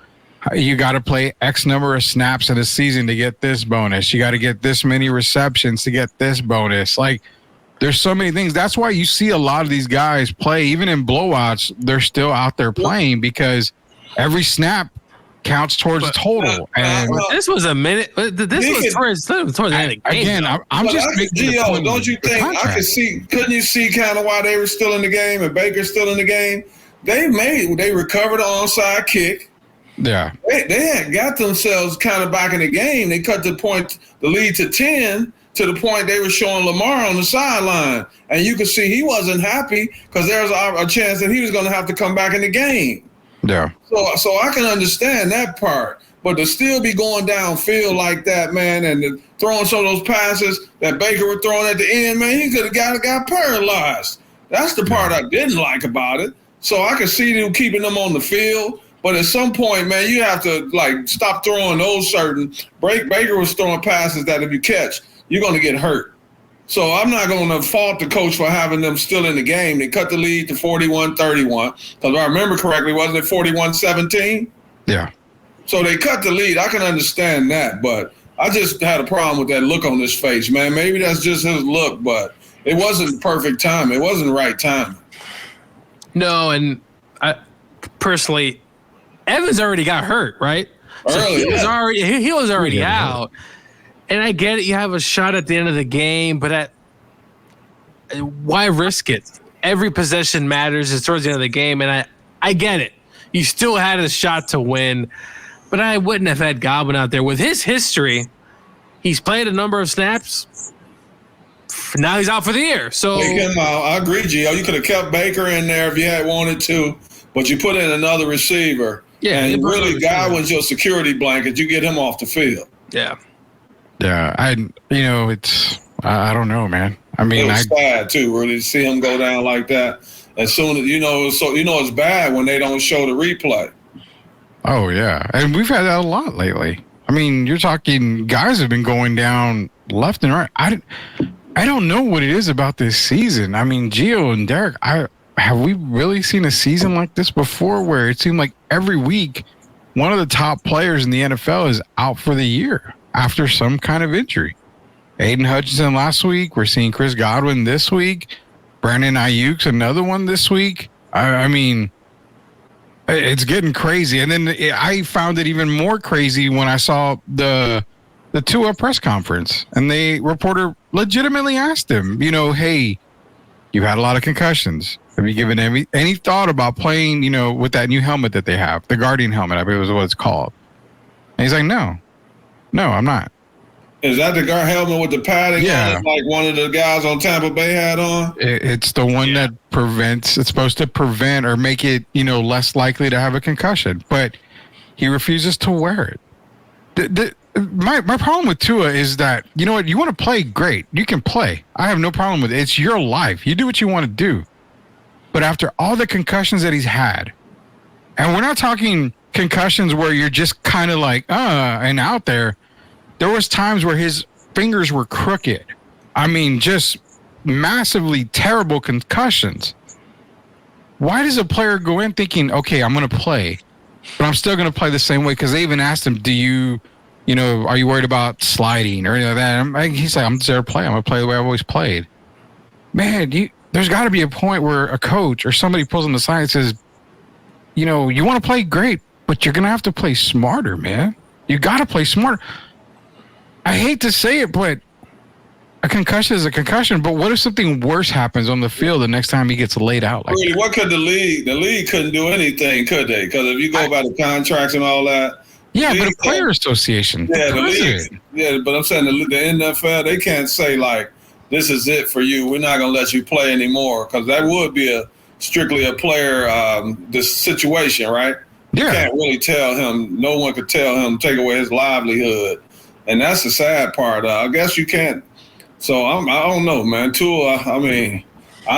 you got to play X number of snaps in a season to get this bonus. You got to get this many receptions to get this bonus. Like, there's so many things. That's why you see a lot of these guys play, even in blowouts, they're still out there playing because every snap counts towards the total. And this was a minute. This was towards the end of the game. Again, I'm just making the point. Don't you think I could see? Couldn't you see kind of why they were still in the game and Baker's still in the game? They recovered the onside kick. Yeah, they had got themselves kind of back in the game. They cut the lead to 10 to the point they were showing Lamar on the sideline, and you could see he wasn't happy because there was a chance that he was going to have to come back in the game. Yeah. So I can understand that part, but to still be going downfield like that, man, and throwing some of those passes that Baker was throwing at the end, man, he could have got paralyzed. That's the part I didn't like about it. So I could see them keeping them on the field. But at some point, man, you have to, stop throwing those certain – Baker was throwing passes that if you catch, you're going to get hurt. So I'm not going to fault the coach for having them still in the game. They cut the lead to 41-31. Because if I remember correctly, wasn't it 41-17? Yeah. So they cut the lead. I can understand that. But I just had a problem with that look on his face, man. Maybe that's just his look, but it wasn't perfect time. It wasn't the right time. No, and I personally – Evans already got hurt, right? So he was already out. And I get it. You have a shot at the end of the game, but why risk it? Every possession matters. It's towards the end of the game, and I get it. You still had a shot to win, but I wouldn't have had Godwin out there. With his history, he's played a number of snaps. Now he's out for the year. So I agree, Gio. You could have kept Baker in there if you had wanted to, but you put in another receiver. Yeah, and really, Godwin's your security blanket. You get him off the field. Yeah. Yeah, I don't know, man. I mean, it was sad too, really, to see him go down like that. As soon as it's bad when they don't show the replay. Oh yeah, and we've had that a lot lately. I mean, you're talking guys have been going down left and right. I don't know what it is about this season. I mean, Gio and Derek, have we really seen a season like this before where it seemed like every week one of the top players in the NFL is out for the year after some kind of injury? Aiden Hutchinson last week. We're seeing Chris Godwin this week. Brandon Ayuk's another one this week. I mean, it's getting crazy. And then I found it even more crazy when I saw the Tua press conference, and the reporter legitimately asked him, hey, you've had a lot of concussions. Have you given any thought about playing, with that new helmet that they have, the Guardian helmet, I believe was what it's called? And he's like, no, I'm not. Is that the guard helmet with the padding on it, like one of the guys on Tampa Bay had on? It's the one that it's supposed to prevent or make it, less likely to have a concussion. But he refuses to wear it. My problem with Tua is that, you know what, you want to play, great. You can play. I have no problem with it. It's your life. You do what you want to do. But after all the concussions that he's had, and we're not talking concussions where you're just kind of like, and out there was times where his fingers were crooked. I mean, just massively terrible concussions. Why does a player go in thinking, okay, I'm going to play, but I'm still going to play the same way? Because they even asked him, are you worried about sliding or anything like that? He's like, I'm just there to play. I'm going to play the way I've always played. Man, there's got to be a point where a coach or somebody pulls on the side and says, you want to play great, but you're going to have to play smarter, man. You got to play smarter. I hate to say it, but a concussion is a concussion. But what if something worse happens on the field the next time he gets laid out? Really, what could the league couldn't do anything, could they? Because if you go by the contracts and all that. Yeah, but a player association. Yeah, the league. Yeah, but I'm saying the NFL, they can't say like, this is it for you. We're not going to let you play anymore, because that would be strictly a player this situation, right? Yeah. You can't really tell him. No one could tell him, take away his livelihood. And that's the sad part. I guess you can't. So I don't know, man. Tua, I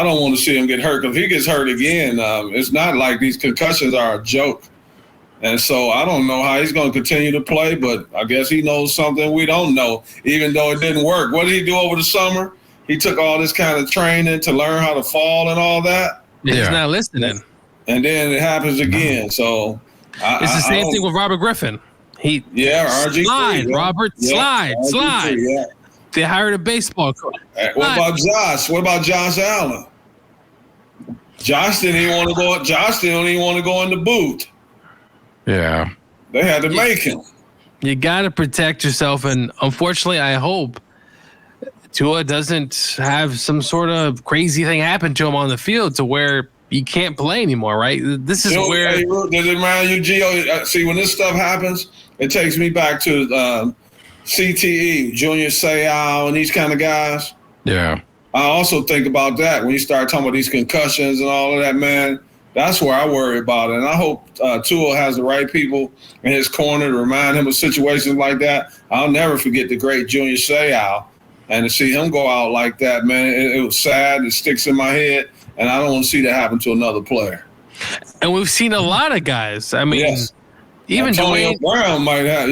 don't want to see him get hurt, because if he gets hurt again, it's not like these concussions are a joke. And so I don't know how he's going to continue to play, but I guess he knows something we don't know, even though it didn't work. What did he do over the summer? He took all this kind of training to learn how to fall and all that. Yeah. He's not listening. And then it happens again. So it's the same thing with Robert Griffin. RG3. Slide, yeah. Robert, slide. Yeah. They hired a baseball coach. What about Josh? What about Josh Allen? Josh didn't even want to go. Josh didn't even want to go in the booth. Yeah. They had to make him. You got to protect yourself, and unfortunately, I hope Tua doesn't have some sort of crazy thing happen to him on the field to where he can't play anymore, right? This is where... Hey, does it remind you, Gio? See, when this stuff happens, it takes me back to CTE, Junior Seau, and these kind of guys. Yeah. I also think about that when you start talking about these concussions and all of that, man. That's where I worry about it. And I hope Tua has the right people in his corner to remind him of situations like that. I'll never forget the great Junior Seau. And to see him go out like that, man, it was sad. It sticks in my head. And I don't want to see that happen to another player. And we've seen a lot of guys. I mean, even Antonio Dwayne Brown might have,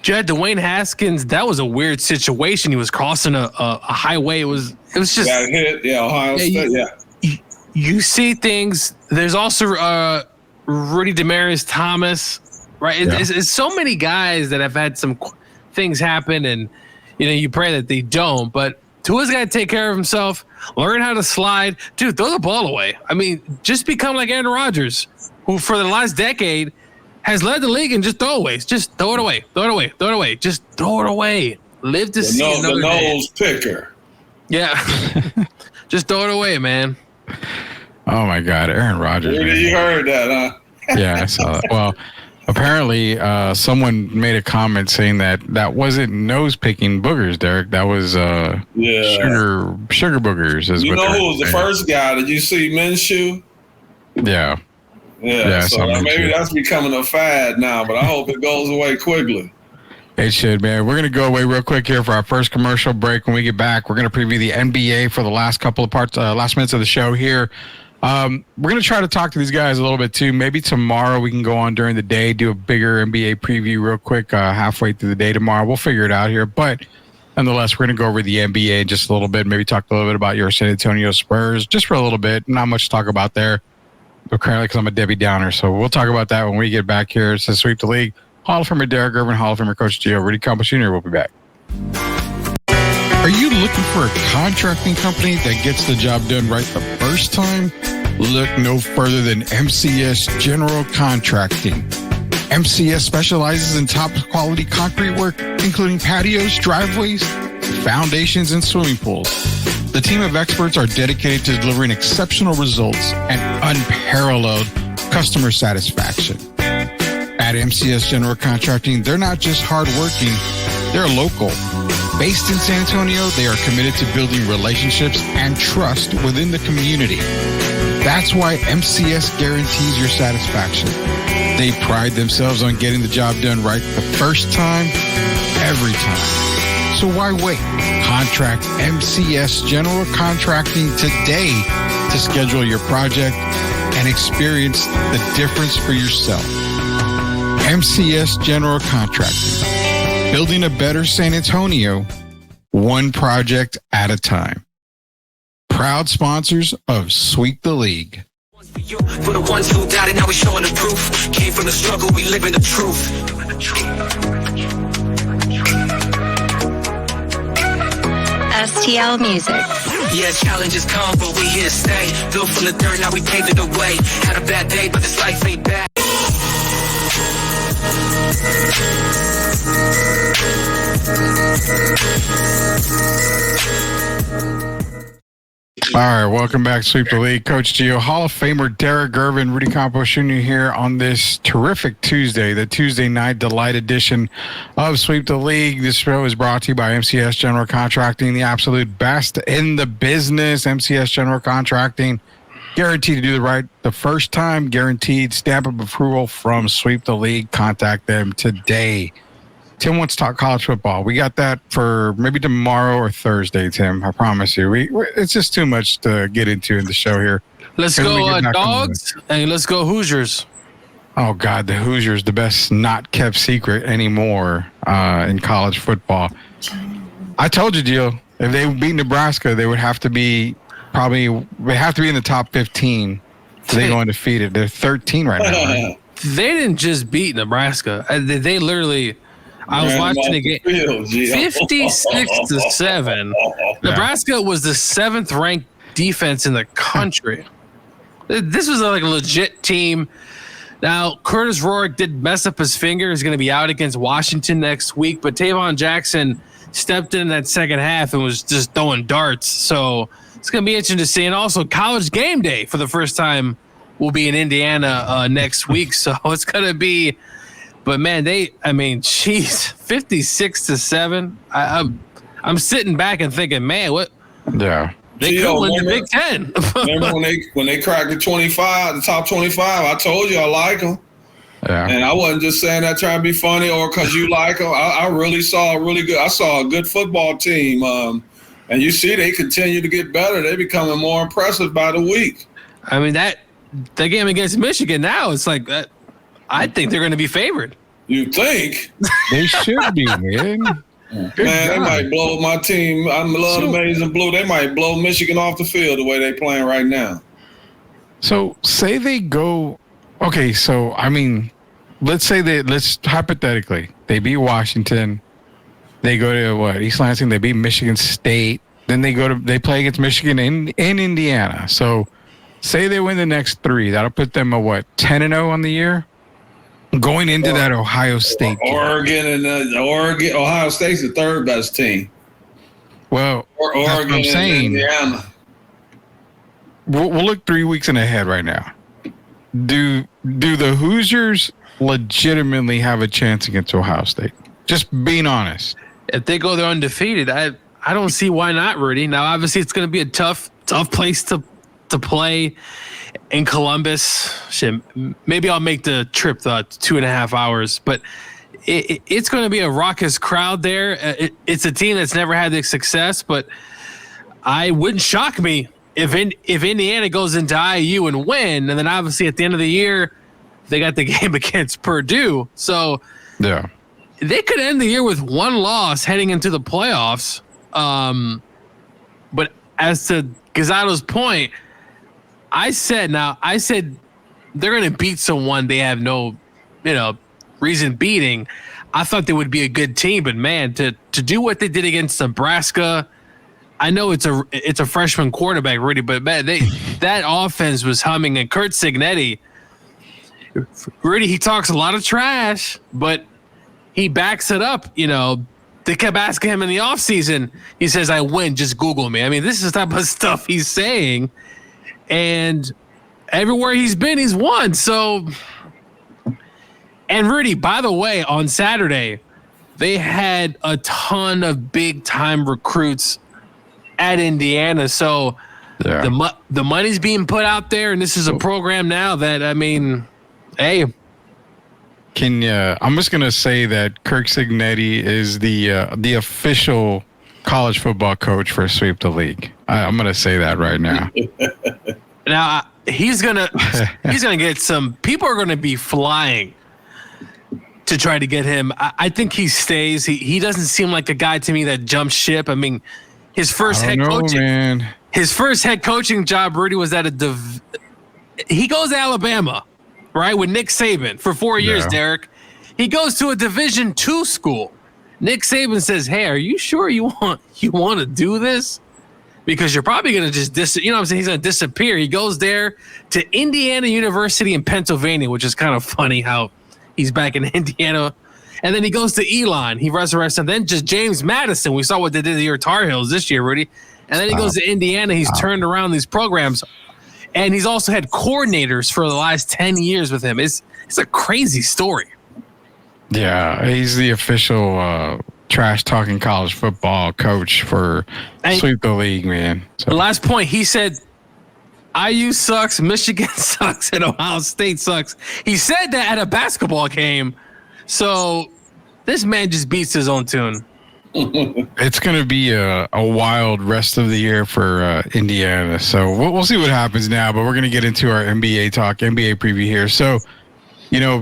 Dwayne Haskins, that was a weird situation. He was crossing a highway. It was just got hit. Yeah, Ohio State. You see things. There's also Rudy Demaryius Thomas, right? It's so many guys that have had some things happen, and you pray that they don't. But Tua's got to take care of himself, learn how to slide. Dude, throw the ball away. I mean, just become like Aaron Rodgers, who for the last decade has led the league in just throwaways. Just throw it away. Throw it away. Throw it away. Just throw it away. Live to see another day. The nose picker. Yeah. Just throw it away, man. Oh, my God. Aaron Rodgers. You heard that, huh? Yeah, I saw that. Well, apparently someone made a comment saying that wasn't nose-picking boogers, Derek. That was sugar boogers. You know who was the first guy? Did you see Minshew? Yeah. Yeah, so maybe that's becoming a fad now, but I hope it goes away quickly. It should, man. We're going to go away real quick here for our first commercial break. When we get back, we're going to preview the NBA for the last couple of last minutes of the show here. We're going to try to talk to these guys a little bit too. Maybe tomorrow we can go on during the day, do a bigger NBA preview real quick halfway through the day tomorrow. We'll figure it out here. But nonetheless, we're going to go over the NBA just a little bit, maybe talk a little bit about your San Antonio Spurs just for a little bit. Not much to talk about there, apparently, because I'm a Debbie Downer. So we'll talk about that when we get back here. It's the Sweep the League. Hall of Famer Derek Irvin, Hall of Famer Coach Gio, Rudy Campos Jr. will be back. Are you looking for a contracting company that gets the job done right the first time? Look no further than MCS General Contracting. MCS specializes in top quality concrete work, including patios, driveways, foundations, and swimming pools. The team of experts are dedicated to delivering exceptional results and unparalleled customer satisfaction. At MCS General Contracting, they're not just hardworking, they're local. Based in San Antonio, they are committed to building relationships and trust within the community. That's why MCS guarantees your satisfaction. They pride themselves on getting the job done right the first time, every time. So why wait? Contract MCS General Contracting today to schedule your project and experience the difference for yourself. MCS General Contracting. Building a better San Antonio, one project at a time. Proud sponsors of Sweep the League. For the ones who doubted, now we're showing the proof. Came from the struggle, we live in the truth. STL Music. Yeah, challenges come, but we here to stay. Built from the dirt, now we paved it away. Had a bad day, but this life ain't bad. All right, welcome back to Sweep the League. Coach Gio, Hall of Famer Derek Irvin, Rudy Campos Jr. here on this terrific Tuesday, the Tuesday Night Delight edition of Sweep the League. This show is brought to you by MCS General Contracting, the absolute best in the business. MCS General Contracting, guaranteed to do the right the first time, guaranteed stamp of approval from Sweep the League. Contact them today. Tim wants to talk college football. We got that for maybe tomorrow or Thursday, Tim. I promise you. It's just too much to get into in the show here. Let's go Dogs and let's go Hoosiers. Oh, God, the Hoosiers, the best not kept secret anymore in college football. I told you, Gio, if they beat Nebraska, they would have to be in the top 15 so they go undefeated. They're 13 right now. Right? They didn't just beat Nebraska. They literally... I was watching the game. 56-7. Nebraska was the 7th ranked defense in the country. This was like a legit team. Now, Curtis Rorick did mess up his finger. He's going to be out against Washington next week, but Tavon Jackson stepped in that second half and was just throwing darts. So it's going to be interesting to see. And also, College Game Day for the first time will be in Indiana next week. So it's going to be, but man, 56-7. I'm sitting back and thinking, man, what? Yeah. They could win the Big Ten. Remember when they cracked the top 25? I told you I like them. Yeah. And I wasn't just saying that trying to be funny or because you like them. I really saw a good football team. And you see they continue to get better. They're becoming more impressive by the week. I mean, that game against Michigan now, it's like, I think they're going to be favored. You think? They should be, man. Man, they might blow my team. I love Amazing Blue. They might blow Michigan off the field the way they're playing right now. So say they go, okay, so I mean, let's hypothetically, they beat Washington. They go to East Lansing, they beat Michigan State. Then they play against Michigan in Indiana. So say they win the next 3. That'll put them at 10-0 on the year? Going into that Ohio State game. Ohio State's the third best team. Well, Oregon that's what I'm saying. Indiana. We'll look 3 weeks in ahead right now. Do the Hoosiers legitimately have a chance against Ohio State? Just being honest. If they go there undefeated, I don't see why not, Rudy. Now, obviously, it's going to be a tough place to play in Columbus. Shit, maybe I'll make the trip 2.5 hours, but it's going to be a raucous crowd there. It's a team that's never had the success, but I wouldn't shock me if Indiana goes into IU and win, and then obviously at the end of the year they got the game against Purdue, so yeah, they could end the year with 1 loss heading into the playoffs. But as to Gazzado's point, I said they're going to beat someone they have no, reason beating. I thought they would be a good team, but man, to do what they did against Nebraska, I know it's a freshman quarterback, Rudy, but man, that offense was humming. And Kurt Cignetti, Rudy, he talks a lot of trash, but he backs it up. They kept asking him in the offseason. He says, "I win. Just Google me." I mean, this is the type of stuff he's saying. And everywhere he's been, he's won. So, and Rudy, by the way, on Saturday, they had a ton of big-time recruits at Indiana. So the money's being put out there, and this is a program now that, I mean, hey. I'm just going to say that Kirk Cignetti is the official college football coach for Sweep the League. I'm going to say that right now. Now he's gonna get some people are gonna be flying to try to get him. I think he stays. He doesn't seem like a guy to me that jumps ship. I mean, his first head coaching job, Rudy, was at he goes to Alabama, right, with Nick Saban for 4 years. Yeah. Derek, he goes to a Division II school. Nick Saban says, "Hey, are you sure you want to do this? Because you're probably going to just he's going to disappear." He goes there to Indiana University in Pennsylvania, which is kind of funny how he's back in Indiana. And then he goes to Elon. He resurrects him. Then just James Madison. We saw what they did to your Tar Heels this year, Rudy. And then he goes to Indiana. He's turned around these programs. And he's also had coordinators for the last 10 years with him. It's a crazy story. Yeah, he's the official trash-talking college football coach for Sweep the League, man. So. The last point, he said, IU sucks, Michigan sucks, and Ohio State sucks. He said that at a basketball game. So this man just beats his own tune. It's going to be a wild rest of the year for Indiana. So we'll see what happens now, but we're going to get into our NBA talk, NBA preview here. So,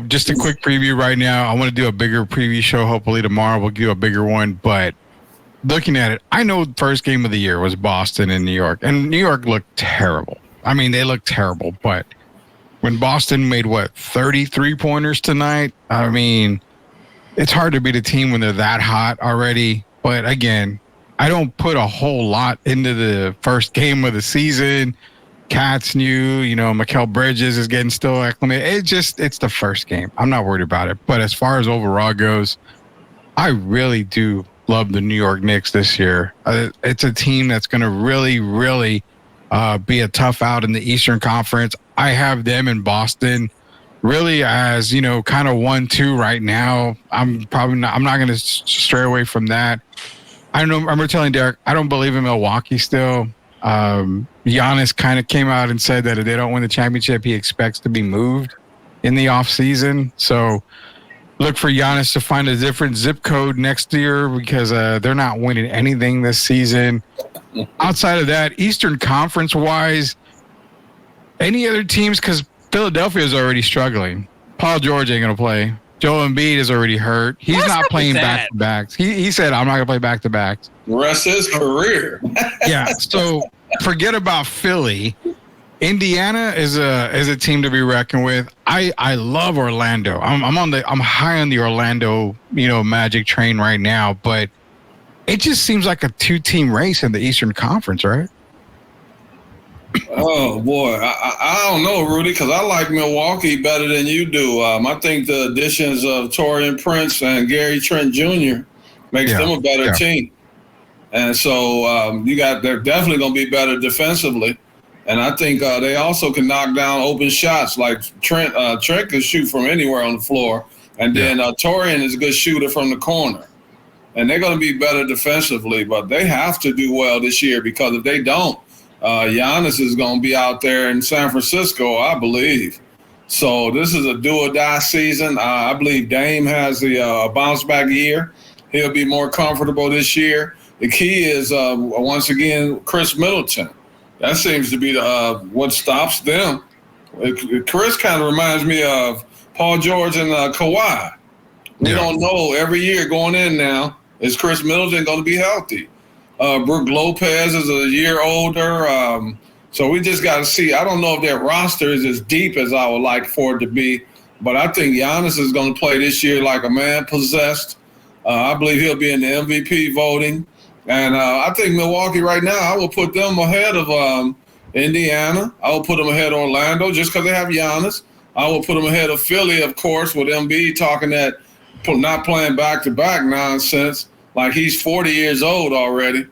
just a quick preview right now. I want to do a bigger preview show. Hopefully tomorrow we'll do a bigger one. But looking at it, I know the first game of the year was Boston and New York. And New York looked terrible. I mean, they looked terrible. But when Boston made, 33 pointers tonight? I mean, it's hard to beat a team when they're that hot already. But again, I don't put a whole lot into the first game of the season. Cat's new. Mikal Bridges is getting still acclimated. It's the first game. I'm not worried about it. But as far as overall goes, I really do love the New York Knicks this year. It's a team that's going to really, really be a tough out in the Eastern Conference. I have them in Boston really as, kind of 1-2 right now. I'm not going to stray away from that. I don't know. I remember telling Derek, I don't believe in Milwaukee still. Giannis kind of came out and said that if they don't win the championship, he expects to be moved in the offseason. So look for Giannis to find a different zip code next year because they're not winning anything this season. Outside of that, Eastern Conference-wise, any other teams? Because Philadelphia is already struggling. Paul George ain't going to play. Joel Embiid is already hurt. He's not playing back-to-backs. He said, I'm not going to play back-to-backs. The rest of his career. Yeah, so forget about Philly. Indiana is a team to be reckoned with. I love Orlando. I'm high on the Orlando, Magic train right now, but it just seems like a 2-team race in the Eastern Conference, right? Oh boy, I don't know, Rudy, because I like Milwaukee better than you do. I think the additions of Taurean Prince and Gary Trent Jr. makes them a better team, and so they're definitely going to be better defensively. And I think they also can knock down open shots. Like Trent can shoot from anywhere on the floor. And then Taurean is a good shooter from the corner. And they're going to be better defensively. But they have to do well this year because if they don't, Giannis is going to be out there in San Francisco, I believe. So this is a do-or-die season. I believe Dame has a bounce-back year. He'll be more comfortable this year. The key is, once again, Chris Middleton. That seems to be what stops them. Chris kind of reminds me of Paul George and Kawhi. We don't know every year going in now, is Chris Middleton going to be healthy? Brook Lopez is a year older. So we just got to see. I don't know if their roster is as deep as I would like for it to be, but I think Giannis is going to play this year like a man possessed. I believe he'll be in the MVP voting. And I think Milwaukee right now, I will put them ahead of Indiana. I will put them ahead of Orlando just because they have Giannis. I will put them ahead of Philly, of course, with Embiid talking that not playing back-to-back nonsense. Like he's 40 years old already.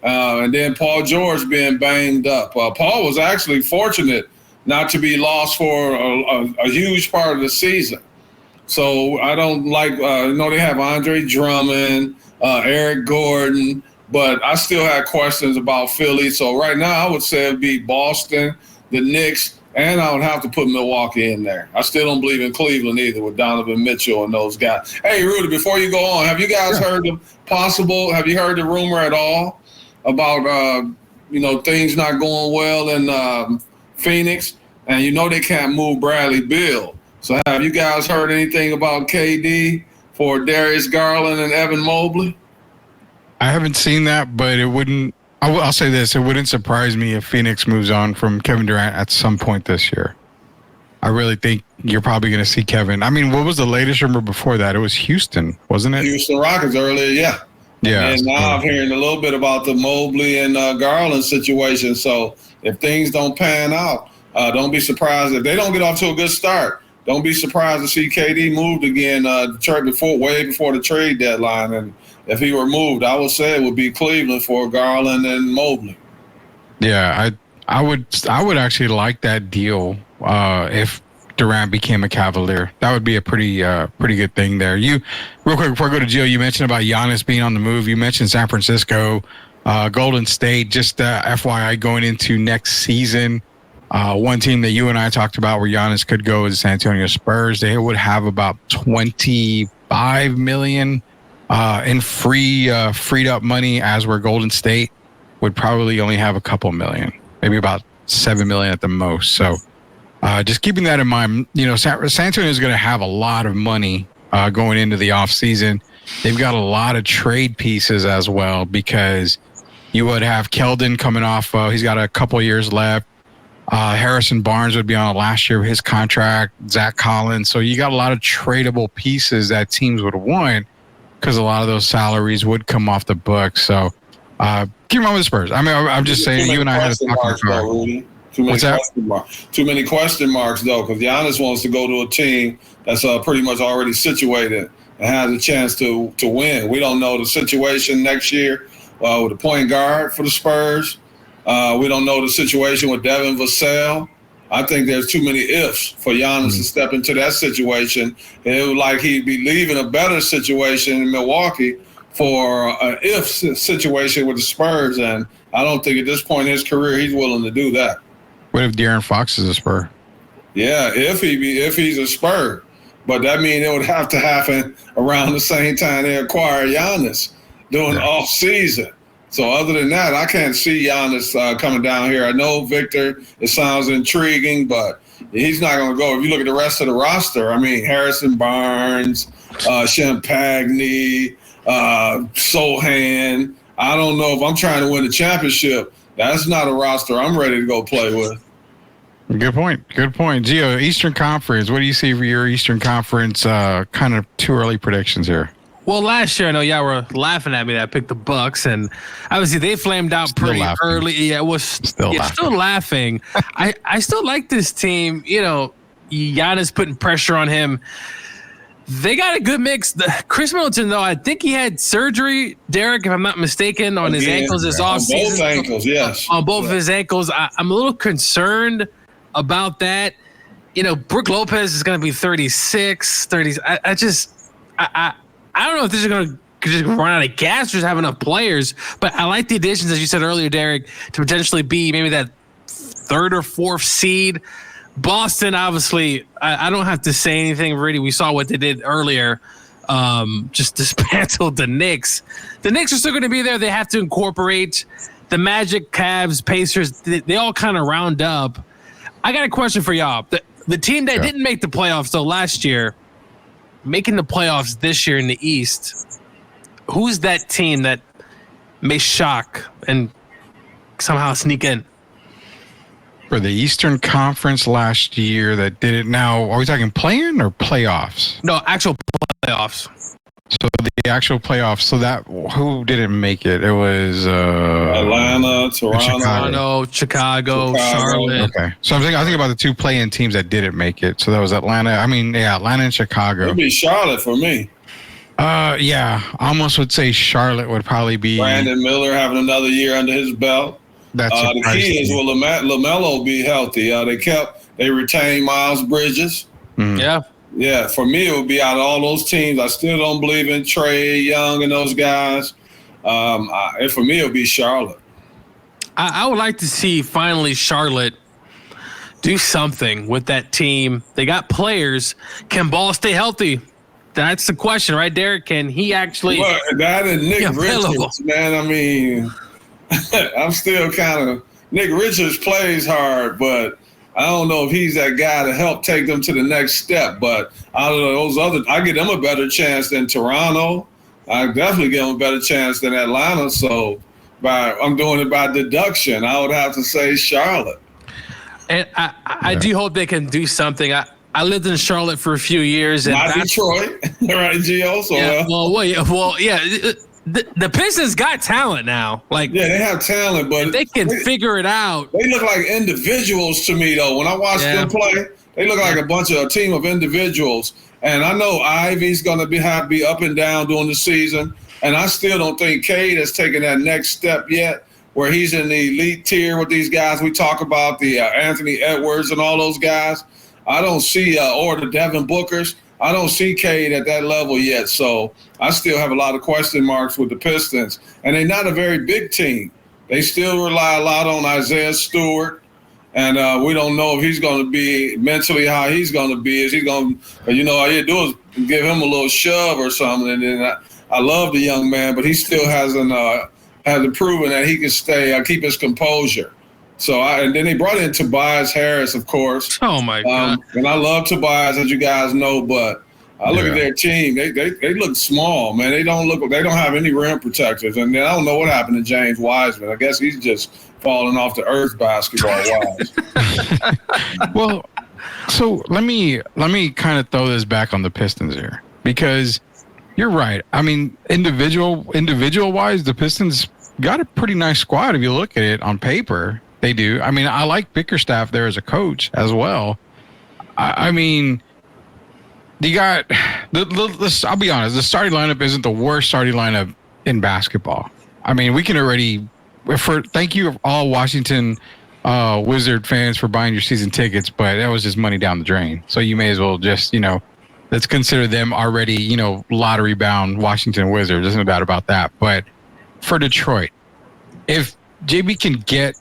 And then Paul George being banged up. Paul was actually fortunate not to be lost for a huge part of the season. So I don't like, they have Andre Drummond, Eric Gordon, but I still had questions about Philly. So right now I would say it'd be Boston, the Knicks, and I would have to put Milwaukee in there. I still don't believe in Cleveland either with Donovan Mitchell and those guys. Hey, Rudy, before you go on, have you guys heard have you heard the rumor at all about, things not going well in Phoenix? And they can't move Bradley Beal. So have you guys heard anything about KD for Darius Garland and Evan Mobley? I haven't seen that, but I'll say this. It wouldn't surprise me if Phoenix moves on from Kevin Durant at some point this year. I really think you're probably going to see Kevin. I mean, what was the latest rumor before that? It was Houston, wasn't it? Houston Rockets earlier, yeah. Yeah. And now I'm hearing a little bit about the Mobley and Garland situation. So if things don't pan out, don't be surprised if they don't get off to a good start. Don't be surprised to see KD moved again way before the trade deadline. And if he were moved, I would say it would be Cleveland for Garland and Mobley. Yeah, I would actually like that deal if Durant became a Cavalier. That would be a pretty good thing there. You, real quick before I go to Joe, you mentioned about Giannis being on the move. You mentioned San Francisco, Golden State. Just FYI, going into next season, one team that you and I talked about where Giannis could go is the San Antonio Spurs. They would have about $25 million in freed up money, as where Golden State would probably only have a couple million, maybe about $7 million at the most. So just keeping that in mind, San Antonio is going to have a lot of money going into the offseason. They've got a lot of trade pieces as well, because you would have Keldon coming off. He's got a couple years left. Harrison Barnes would be on last year of his contract. Zach Collins. So you got a lot of tradable pieces that teams would want, because a lot of those salaries would come off the books. So keep on with the Spurs. I mean, I'm just saying, you and I had a talk about. Too many What's that? question marks. Too many question marks, though, because Giannis wants to go to a team that's pretty much already situated and has a chance to win. We don't know the situation next year with the point guard for the Spurs. We don't know the situation with Devin Vassell. I think there's too many ifs for Giannis to step into that situation. It was like he'd be leaving a better situation in Milwaukee for an if situation with the Spurs, and I don't think at this point in his career he's willing to do that. What if De'Aaron Fox is a Spur? Yeah, if he's a Spur, but that means it would have to happen around the same time they acquire Giannis during the off season. So other than that, I can't see Giannis coming down here. I know Victor, it sounds intriguing, but he's not going to go. If you look at the rest of the roster, I mean, Harrison Barnes, Champagny, Sohan. I don't know if I'm trying to win a championship. That's not a roster I'm ready to go play with. Good point. Gio, Eastern Conference. What do you see for your Eastern Conference kind of too early predictions here? Well, last year, I know y'all were laughing at me that I picked the Bucks, and obviously they flamed out pretty early. Yeah, it was still laughing. I still like this team. You know, Giannis putting pressure on him. They got a good mix. Chris Middleton, though, I think he had surgery, Derek, if I'm not mistaken, on his ankles this offseason. On both ankles, yes. On both of his ankles. I'm a little concerned about that. You know, Brook Lopez is going to be 36, 30. I don't know if this is going to just run out of gas or just have enough players, but I like the additions, as you said earlier, Derek, to potentially be maybe that third or fourth seed. Boston, obviously, I don't have to say anything really. We saw what they did earlier, just dismantled the Knicks. The Knicks are still going to be there. They have to incorporate the Magic, Cavs, Pacers. They all kind of round up. I got a question for y'all. The team that didn't make the playoffs, though, last year, making the playoffs this year in the East, who's that team that may shock and somehow sneak in? For the Eastern Conference last year that did it. Now, are we talking play-in or playoffs? No, actual playoffs. So the actual playoffs. So that who didn't make it? It was Atlanta, Toronto, Chicago, Charlotte. Okay. So I think about the two play-in teams that didn't make it. So that was Atlanta. I mean, yeah, Atlanta and Chicago. It'd be Charlotte for me. Yeah, I almost would say Charlotte would probably be. Brandon Miller having another year under his belt. That's the key is will LaMelo be healthy? They retained Miles Bridges. Mm. Yeah. For me, it would be out of all those teams. I still don't believe in Trae Young and those guys. For me, it would be Charlotte. I would like to see finally Charlotte do something with that team. They got players. Can Ball stay healthy? That's the question, right, Derek? Can he actually? Well, that and Nick Richards, man. I mean. I'm still kind of Nick Richards plays hard, but I don't know if he's that guy to help take them to the next step. But out of those I give them a better chance than Toronto. I definitely give them a better chance than Atlanta. So I'm doing it by deduction. I would have to say Charlotte. And I do hope they can do something. I lived in Charlotte for a few years. And not Detroit, right, Gio? So, yeah. The Pistons got talent now. They have talent, but they can figure it out. They look like individuals to me, though. When I watch them play, they look like a team of individuals. And I know Ivy's going to be up and down during the season, and I still don't think Cade has taken that next step yet, where he's in the elite tier with these guys we talk about, the Anthony Edwards and all those guys. I don't see or the Devin Bookers. I don't see Cade at that level yet, so I still have a lot of question marks with the Pistons. And they're not a very big team. They still rely a lot on Isaiah Stewart, and we don't know if he's going to be mentally how he's going to be. Is he going to, all you do is give him a little shove or something. And then I love the young man, but he still hasn't proven that he can keep his composure. So and then they brought in Tobias Harris, of course. Oh my God! And I love Tobias, as you guys know. But I look at their team; they look small, man. They don't have any rim protectors, and then I don't know what happened to James Wiseman. I guess he's just falling off the earth basketball-wise. Well, so let me kind of throw this back on the Pistons here, because you're right. I mean, individual wise, the Pistons got a pretty nice squad if you look at it on paper. They do. I mean, I like Bickerstaff there as a coach as well. I mean, you got I'll be honest. The starting lineup isn't the worst starting lineup in basketball. I mean, we can already. Thank you all Washington Wizard fans for buying your season tickets, but that was just money down the drain. So you may as well just, let's consider them already, lottery bound Washington Wizards. There's no doubt about that. But for Detroit, if JB can get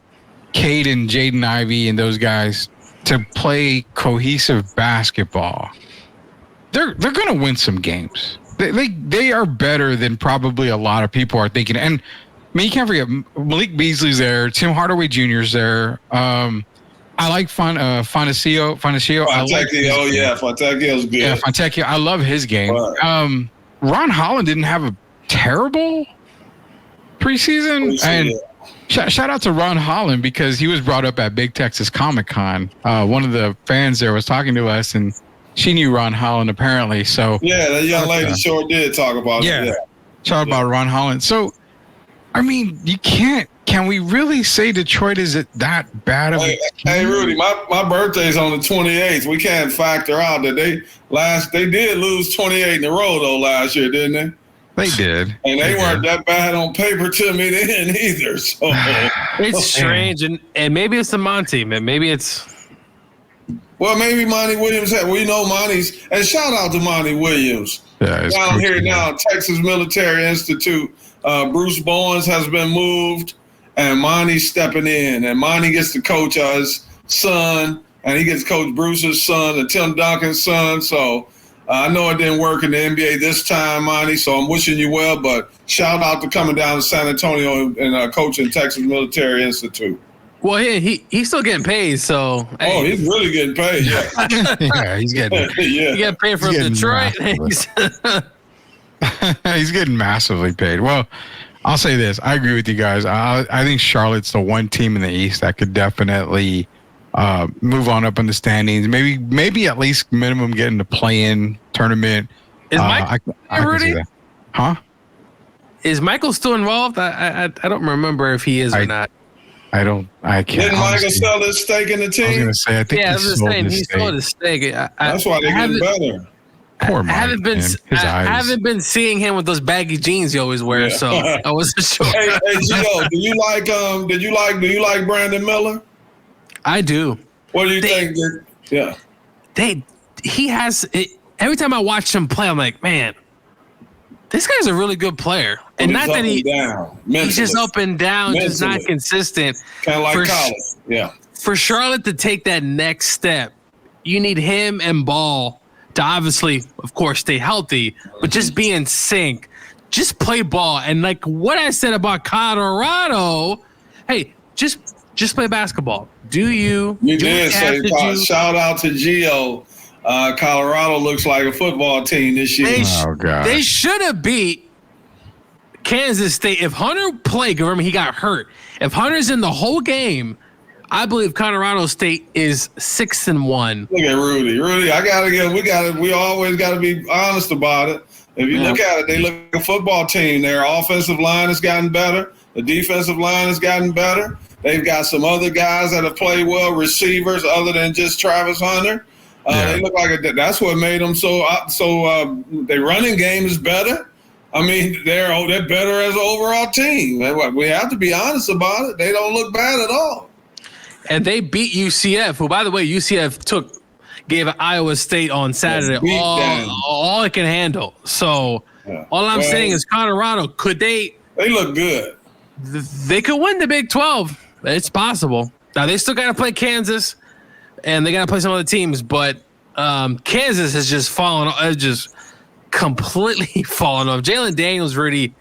Cade and Jaden Ivey and those guys to play cohesive basketball, they're going to win some games. They are better than probably a lot of people are thinking. And I mean, you can't forget Malik Beasley's there. Tim Hardaway Jr.'s there. I like Fontecchio. Fontecchio's good. Yeah, Fontecchio. I love his game. Right. Ron Holland didn't have a terrible preseason. And shout out to Ron Holland because he was brought up at Big Texas Comic-Con. One of the fans there was talking to us, and she knew Ron Holland apparently. So yeah, that young lady sure did talk about it. Yeah. Talk about Ron Holland. So, I mean, you can't. Can we really say Detroit is that bad of a team? Hey, Rudy, my birthday's on the 28th. We can't factor out that they did lose 28 in a row though last year, didn't they? They did, and they weren't that bad on paper to me then either. So it's strange, and maybe it's the Monty, man. Maybe it's. Well, maybe Monty Williams had. We know Monty's, and shout out to Monty Williams. Yeah, down here now, Texas Military Institute. Bruce Bowens has been moved, and Monty's stepping in. And Monty gets to coach his son, and he gets to coach Bruce's son and Tim Duncan's son. So I know it didn't work in the NBA this time, Monty, so I'm wishing you well. But shout out to coming down to San Antonio and coaching Texas Military Institute. Well, he's still getting paid, so. Oh, he's really getting paid, yeah. Yeah, he's getting He got paid from Detroit. He's getting massively paid. Well, I'll say this. I agree with you guys. I think Charlotte's the one team in the East that could definitely move on up in the standings. Maybe at least minimum get in the play-in tournament. Is Michael Rudy? Huh? Is Michael still involved? I don't remember if he is or not. I can't. Didn't Michael sell his stake in the team? I was going to say, I think he sold his stake. That's why they're getting better. Poor Mike, I haven't been seeing him with those baggy jeans he always wears, so I wasn't sure. Hey, Gio, do you like Brandon Miller? I do. What do you think? Yeah. He has every time I watch him play, I'm like, man, this guy's a really good player. And not that he's just up and down, just not consistent. Kind of like college. Yeah. For Charlotte to take that next step, you need him and Ball to obviously, of course, stay healthy, but just be in sync. Just play ball. And like what I said about Colorado, hey, just play basketball. You did say shout out to Gio. Colorado looks like a football team this year. They should have beat Kansas State. If Hunter played, remember he got hurt. If Hunter's in the whole game, I believe Colorado State is 6-1. Look at Rudy. We always gotta be honest about it. If you look at it, they look like a football team. Their offensive line has gotten better. The defensive line has gotten better. They've got some other guys that have played well, receivers other than just Travis Hunter. They look like that's what made them so. Their running game is better. I mean, they're better as an overall team. We have to be honest about it. They don't look bad at all. And they beat UCF, who, by the way, UCF gave Iowa State on Saturday all it can handle. So all I'm saying is Colorado, could they? They look good. They could win the Big 12. It's possible. Now, they still got to play Kansas, and they got to play some other teams. But Kansas has just completely fallen off. Jalen Daniels really,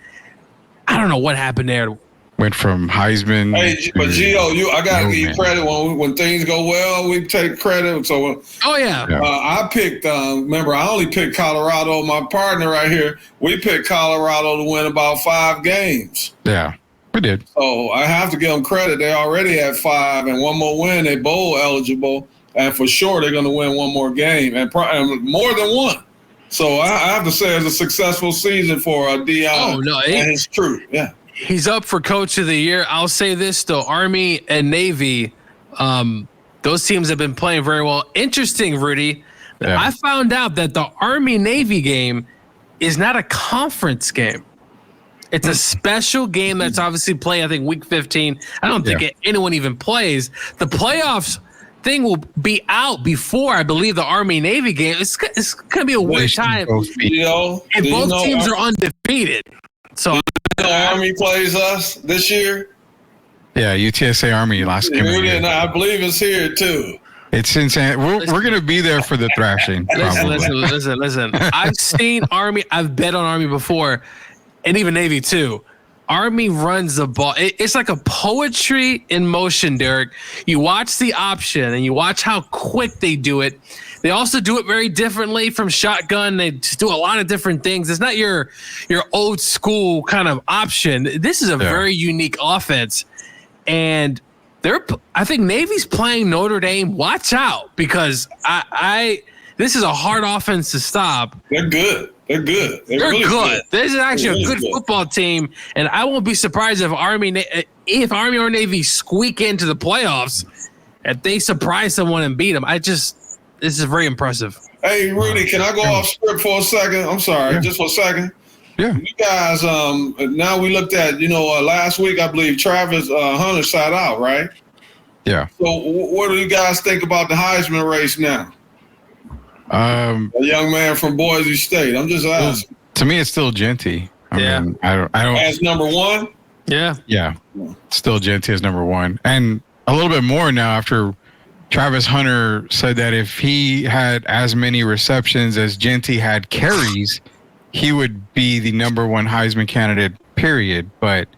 I don't know what happened there. Went from Heisman. Hey, but Gio, I gotta give you credit when things go well. We take credit. So, I picked. Remember, I only picked Colorado. My partner right here, we picked Colorado to win about 5 games. Yeah, we did. So I have to give them credit. They already had 5, and one more win. They bowl eligible, and for sure they're going to win one more game, and more than one. So I have to say it's a successful season for Deion and his crew. Yeah. He's up for Coach of the Year. I'll say this though: Army and Navy, those teams have been playing very well. Interesting, Rudy. Yeah. I found out that the Army-Navy game is not a conference game. It's a special game that's obviously played, I think, week 15. I don't think anyone even plays. The playoffs thing will be out before, I believe, the Army-Navy game. It's going to be a weird time. And both teams are undefeated. So Army plays us this year? Yeah, UTSA Army last game. And I believe it's here, too. It's insane. We're going to be there for the thrashing. Listen. I've seen Army. I've bet on Army before. And even Navy too. Army runs the ball. It's like a poetry in motion, Derek. You watch the option and you watch how quick they do it. They also do it very differently from shotgun. They just do a lot of different things. It's not your old school kind of option. This is a very unique offense. And I think Navy's playing Notre Dame. Watch out, because this is a hard offense to stop. They're good. They're good. They're really good. This is actually a good football team, and I won't be surprised if Army or Navy squeak into the playoffs, if they surprise someone and beat them. this is very impressive. Hey, Rudy, can I go off script for a second? I'm sorry, just for a second. Yeah. You guys, now we looked at, last week, I believe Travis Hunter sat out, right? Yeah. So what do you guys think about the Heisman race now? A young man from Boise State. I'm just asking. To me, it's still Genty. I mean, I don't. As number one? Yeah. Yeah. Still Genty as number one. And a little bit more now after Travis Hunter said that if he had as many receptions as Genty had carries, he would be the number one Heisman candidate, period. But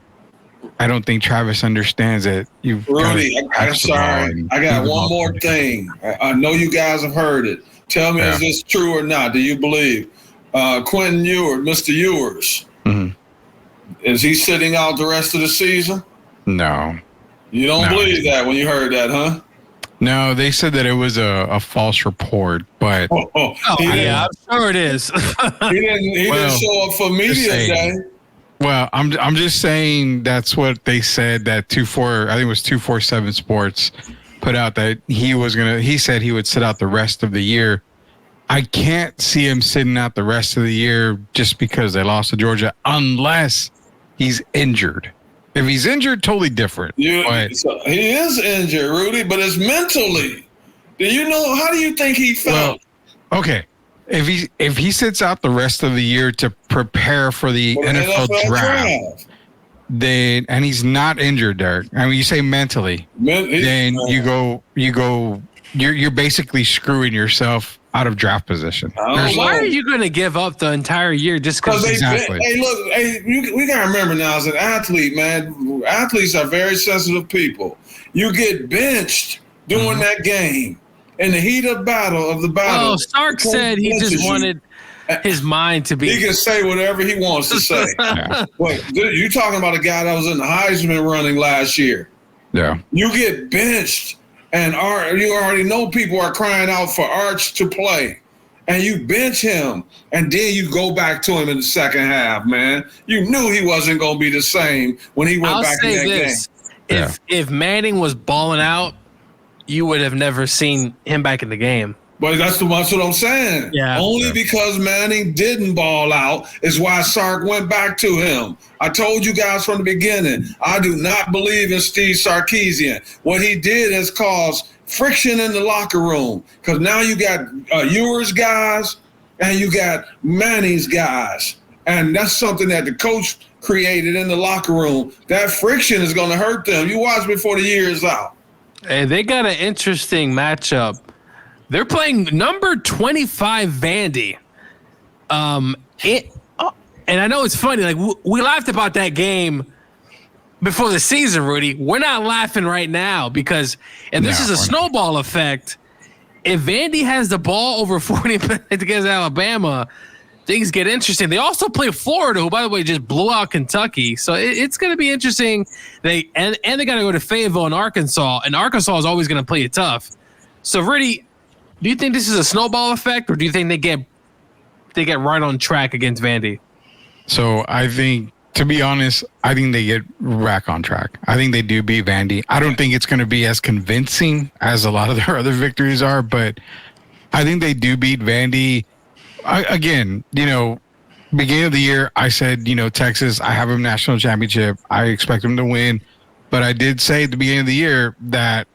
I don't think Travis understands that. Rudy, I'm sorry. I got one more thing. I know you guys have heard it. Tell me, is this true or not? Do you believe Quentin Ewers, Mr. Ewers, is he sitting out the rest of the season? No. You don't believe that when you heard that, huh? No, they said that it was a false report, but I'm sure it is. He didn't show up for media day. Well, I'm just saying that's what they said. That 247 Sports put out that he said he would sit out the rest of the year. I can't see him sitting out the rest of the year just because they lost to Georgia, unless he's injured. If he's injured, totally different. He is injured, Rudy, but it's mentally. How do you think he felt? Well, okay. If he sits out the rest of the year to prepare for the NFL draft, then, and he's not injured, Derek. I mean, you say mentally, then you're basically screwing yourself out of draft position. Why are you going to give up the entire year just because? Exactly. We got to remember now, as an athlete, man, athletes are very sensitive people. You get benched during that game in the heat of battle. Oh, Stark said he just wanted his mind to be. He can say whatever he wants to say. Wait, you talking about a guy that was in the Heisman running last year? Yeah. You get benched, and you already know people are crying out for Arch to play, and you bench him, and then you go back to him in the second half. Man, you knew he wasn't going to be the same when he went back in that game. If Manning was balling out, you would have never seen him back in the game. But that's what I'm saying. Yeah. Only because Manning didn't ball out is why Sark went back to him. I told you guys from the beginning, I do not believe in Steve Sarkisian. What he did has caused friction in the locker room, because now you got Ewers guys and you got Manning's guys. And that's something that the coach created in the locker room. That friction is going to hurt them. You watch before the year is out. Hey, they got an interesting matchup. They're playing number 25 Vandy. And I know it's funny. Like we laughed about that game before the season, Rudy. We're not laughing right now because, and this is a snowball effect. If Vandy has the ball over 40 minutes against Alabama, things get interesting. They also play Florida, who, by the way, just blew out Kentucky. So it's going to be interesting. They got to go to Fayetteville and Arkansas is always going to play it tough. So, Rudy, do you think this is a snowball effect, or do you think they get right on track against Vandy? So I think to be honest, I think they get back on track. I think they do beat Vandy. I don't think it's going to be as convincing as a lot of their other victories are, but I think they do beat Vandy. Again, beginning of the year, I said, Texas, I have a national championship. I expect them to win. But I did say at the beginning of the year that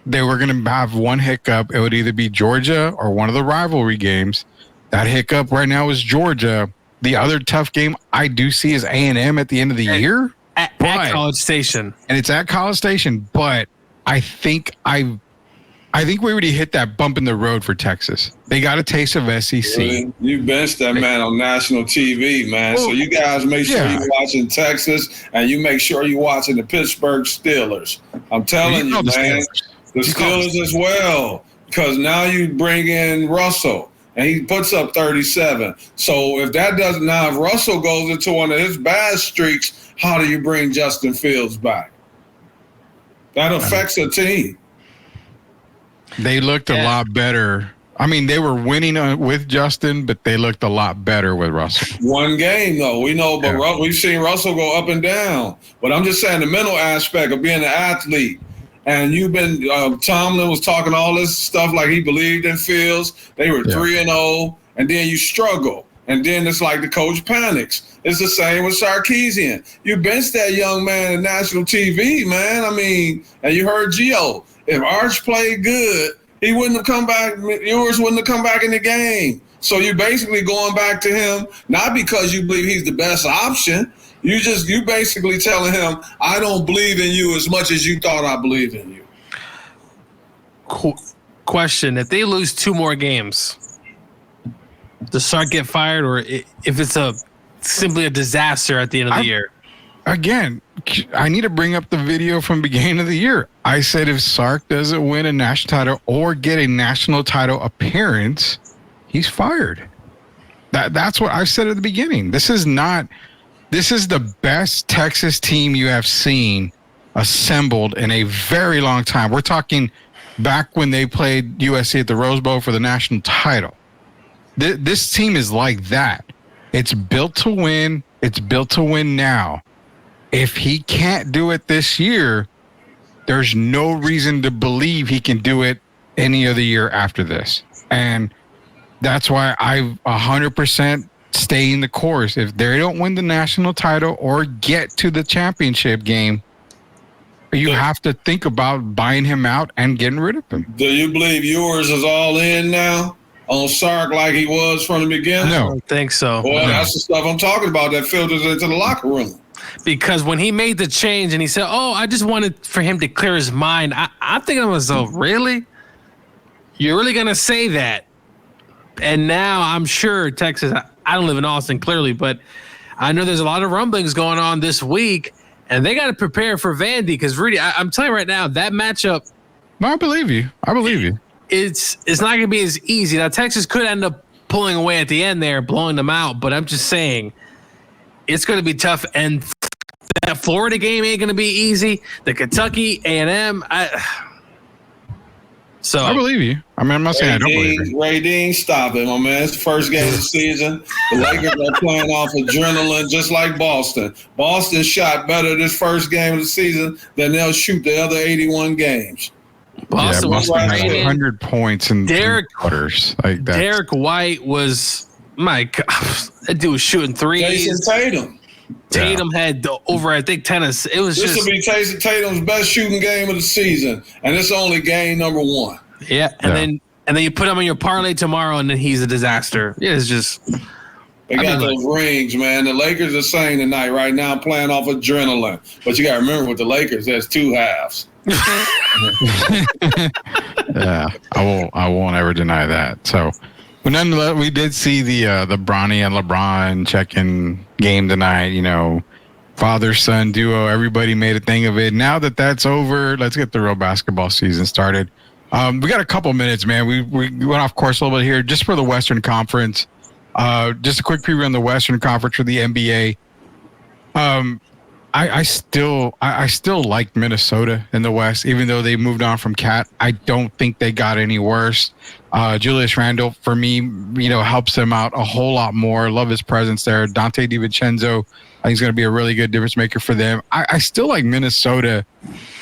they were going to have one hiccup. It would either be Georgia or one of the rivalry games. That hiccup right now is Georgia. The other tough game I do see is A&M at the end of the year. At College Station. And it's at College Station. But I think we already hit that bump in the road for Texas. They got a taste of SEC. Really? You benched that man on national TV, man. So you guys make sure you're watching Texas, and you make sure you're watching the Pittsburgh Steelers. I'm telling you, man. The Steelers as well, because now you bring in Russell, and he puts up 37. So if Russell goes into one of his bad streaks, how do you bring Justin Fields back? That affects a team. They looked a lot better. I mean, they were winning with Justin, but they looked a lot better with Russell. One game, though. We know, but we've seen Russell go up and down. But I'm just saying the mental aspect of being an athlete. And you've been, Tomlin was talking all this stuff like he believed in Fields. They were 3-0, and then you struggle. And then it's like the coach panics. It's the same with Sarkisian. You benched that young man on national TV, man. I mean, and you heard Gio. If Arch played good, he wouldn't have come back. Yours wouldn't have come back in the game. So you're basically going back to him, not because you believe he's the best option. You basically telling him, I don't believe in you as much as you thought I believed in you. Question: if they lose 2 more games, does Sark get fired, or if it's simply a disaster at the end of the year? Again, I need to bring up the video from beginning of the year. I said if Sark doesn't win a national title or get a national title appearance, he's fired. That's what I said at the beginning. This is the best Texas team you have seen assembled in a very long time. We're talking back when they played USC at the Rose Bowl for the national title. This team is like that. It's built to win. It's built to win now. If he can't do it this year, there's no reason to believe he can do it any other year after this. And that's why I 100% stay in the course. If they don't win the national title or get to the championship game, you have to think about buying him out and getting rid of him. Do you believe yours is all in now on Sark like he was from the beginning? No, I don't think so. Well, that's the stuff I'm talking about that filters into the locker room. Because when he made the change and he said, I just wanted for him to clear his mind, I'm thinking to myself, really? You're really going to say that? And now I'm sure Texas, I don't live in Austin clearly, but I know there's a lot of rumblings going on this week, and they got to prepare for Vandy because, Rudy, I'm telling you right now, that matchup. No, I believe you. It's not going to be as easy. Now, Texas could end up pulling away at the end there, blowing them out, but I'm just saying it's going to be tough, and that Florida game ain't going to be easy. The Kentucky, A&M, So I believe you. I mean, I'm not saying I don't believe you. Ray Dean, stop it, my man. It's the first game of the season. The Lakers are playing off adrenaline just like Boston. Boston shot better this first game of the season than they'll shoot the other 81 games. Boston was had 100 points in 3 quarters. Like that. Derek White was, my God, that dude was shooting threes. Jason Tatum had over, I think, tennis. It was this will be Jason Tatum's best shooting game of the season, and it's only game number 1. Yeah, and then you put him in your parlay tomorrow, and then he's a disaster. It's just they got those rings, man. The Lakers are saying tonight, right now, playing off adrenaline. But you got to remember, with the Lakers, there's 2 halves. Yeah, I won't ever deny that. So, but nonetheless, we did see the Bronny and LeBron check-in game tonight. You know, father-son duo. Everybody made a thing of it. Now that that's over, let's get the real basketball season started. We got a couple minutes, man. We went off course a little bit here, just for the Western Conference. Just a quick preview on the Western Conference for the NBA. I still like Minnesota in the West, even though they moved on from Cat. I don't think they got any worse. Julius Randle, for me, helps them out a whole lot more. Love his presence there. Dante DiVincenzo, I think he's going to be a really good difference maker for them. I still like Minnesota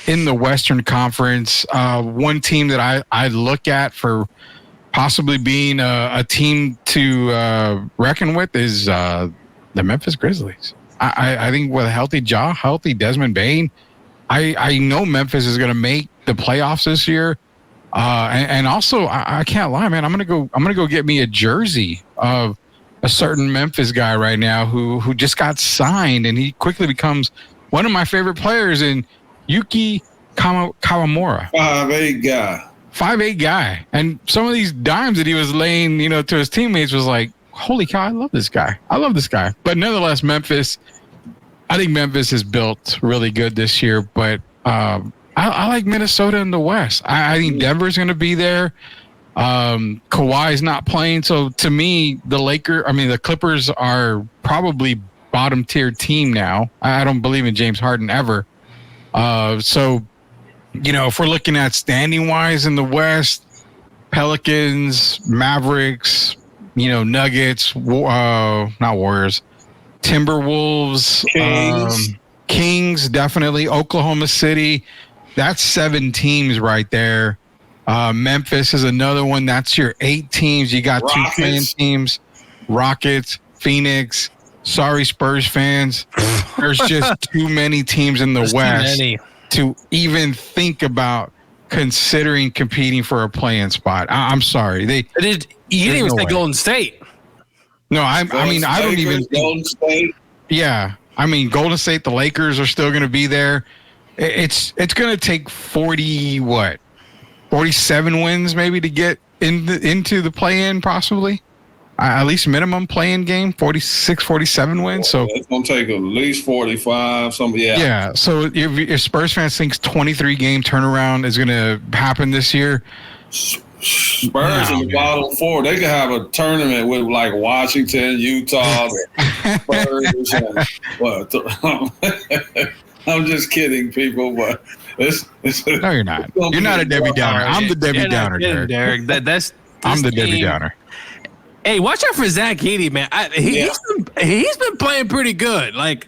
in the Western Conference. One team that I look at for possibly being a team to reckon with is the Memphis Grizzlies. I think with a healthy Ja, healthy Desmond Bane, I know Memphis is going to make the playoffs this year. And also, I can't lie, man. I'm gonna go get me a jersey of a certain Memphis guy right now who just got signed, and he quickly becomes one of my favorite players in Yuki Kawamura. 5'8" guy. And some of these dimes that he was laying, to his teammates was like, holy cow, I love this guy. But nonetheless, I think Memphis is built really good this year, but I like Minnesota in the West. I think Denver's going to be there. Kawhi's not playing. So to me, the Clippers are probably bottom tier team now. I don't believe in James Harden ever. So, if we're looking at standing wise in the West, Pelicans, Mavericks, Nuggets, not Warriors, Timberwolves, Kings, definitely, Oklahoma City. That's 7 teams right there. Memphis is another one. That's your 8 teams. You got Rockets. 2 playing teams. Rockets, Phoenix. Sorry, Spurs fans. There's just too many teams in the West to even think about considering competing for a play-in spot. I'm sorry. You didn't even say Golden State. No, I mean, I don't even think. Golden State. Yeah. I mean, Golden State, the Lakers are still going to be there. It's going to take 47 wins maybe to get into the play-in possibly. At least minimum play-in game, 46, 47 wins. So it's going to take at least 45. Yeah. So if Spurs fans thinks 23-game turnaround is going to happen this year, Spurs in the bottom 4, they could have a tournament with like Washington, Utah, Spurs. I'm just kidding, people, but it's no, you're not. You're not a Debbie Downer. I'm the Debbie Downer, Derek. I'm the Debbie Downer. Hey, watch out for Zach Edey, man. He's been playing pretty good. Like,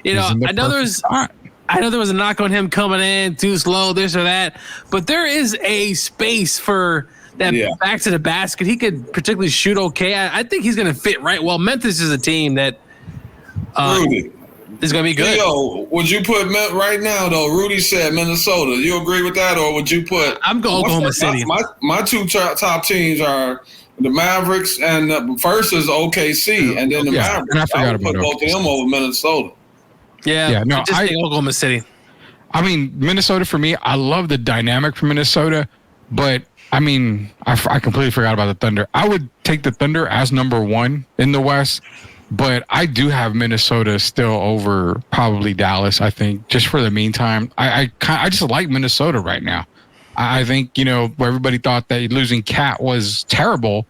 I know there was a knock on him coming in too slow, this or that, but there is a space for that back to the basket. He could particularly shoot okay. I think he's going to fit right well. Memphis is a team that Rudy is going to be good. Yo, would you put right now though? Rudy said Minnesota. You agree with that, or would you put? I'm going Oklahoma City. My 2 top teams are the Mavericks, and first is OKC, and then the Mavericks. And I forgot about both of them over Minnesota. Yeah. No, I think Oklahoma City. I mean, Minnesota for me, I love the dynamic for Minnesota, but I mean, I completely forgot about the Thunder. I would take the Thunder as number 1 in the West, but I do have Minnesota still over probably Dallas, I think, just for the meantime. I just like Minnesota right now. I think, where everybody thought that losing Cat was terrible,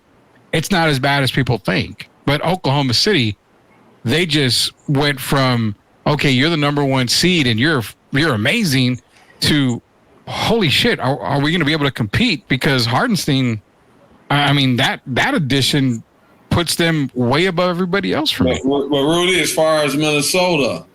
it's not as bad as people think. But Oklahoma City, they just went from, okay, you're the number 1 seed and you're amazing, to holy shit, are we going to be able to compete? Because Hardenstein, I mean, that addition puts them way above everybody else for me. But Rudy, as far as Minnesota,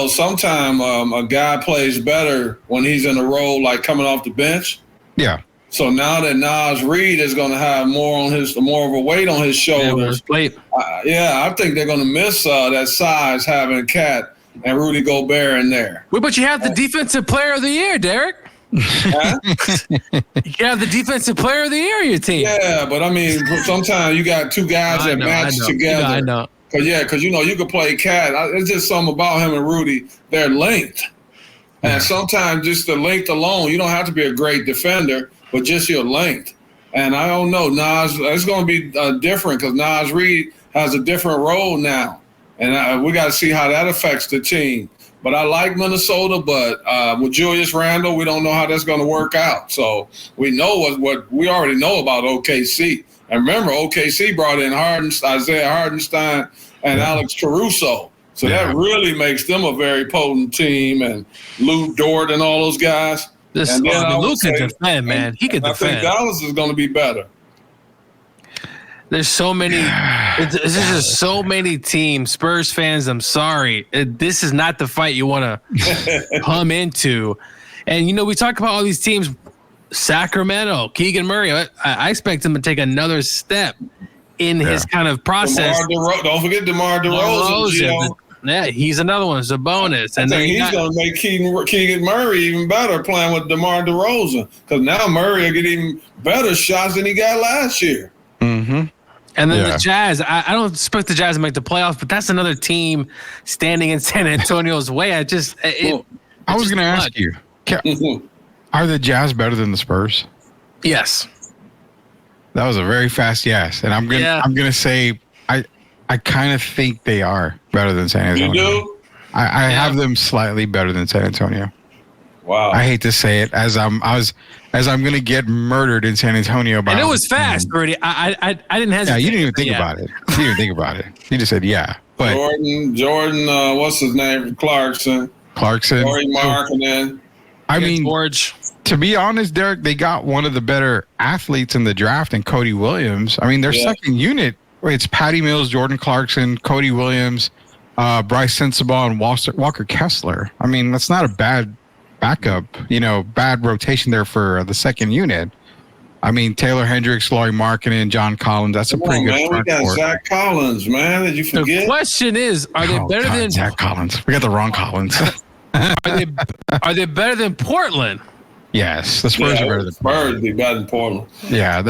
sometimes a guy plays better when he's in a role like coming off the bench. Yeah. So now that Naz Reid is going to have more of a weight on his shoulders, I think they're going to miss that size having Cat and Rudy Gobert in there. Well, but you have the defensive player of the year, Derek. Huh? You have the defensive player of the year on your team. Yeah, but I mean, sometimes you got 2 guys that match together. I know. Because you could play Cat. It's just something about him and Rudy. They're linked. And sometimes just the length alone, you don't have to be a great defender, but just your length. And I don't know, Naz, it's going to be different because Naz Reid has a different role now. And we got to see how that affects the team. But I like Minnesota, but with Julius Randle, we don't know how that's going to work out. So we know what we already know about OKC. And remember, OKC brought in Isaiah Hardenstein and Alex Caruso. So that really makes them a very potent team. And Lou Dort and all those guys. Lou can defend, man. He can defend. I think Dallas is going to be better. There's so many. There's just so many teams. Spurs fans, I'm sorry. This is not the fight you want to come into. And, we talk about all these teams. Sacramento, Keegan Murray. I expect him to take another step in his kind of process. Don't forget DeMar DeRozan. Yeah, he's another one. It's a bonus. And then he's going to make Keegan Murray even better playing with DeMar DeRozan, because now Murray will get even better shots than he got last year. Mm-hmm. And then the Jazz. I don't expect the Jazz to make the playoffs, but that's another team standing in San Antonio's way. I was going to ask you, are the Jazz better than the Spurs? Yes. That was a very fast yes, and I'm gonna say I kind of think they are better than San Antonio. You do? I have them slightly better than San Antonio. Wow. I hate to say it, as I'm gonna get murdered in San Antonio. And it was fast, Rudy. I didn't hesitate. Yeah, you didn't even think about it. You didn't even think about it. You just said yeah. But Jordan, what's his name? Clarkson. Corey Mark, and then George. To be honest, Derek, they got one of the better athletes in the draft in Cody Williams. I mean, their second unit, it's Patty Mills, Jordan Clarkson, Cody Williams, Bryce Sensabaugh, and Walker Kessler. I mean, that's not a bad backup, bad rotation there for the second unit. I mean, Taylor Hendricks, Lauri Markkanen, John Collins. That's a pretty good front court. We got Zach Collins, man. Did you forget? The question is, are they better than Zach Collins? We got the wrong Collins. Are they better than Portland? Yes, the Spurs are better than Portland. Spurs be better than Portland. Yeah,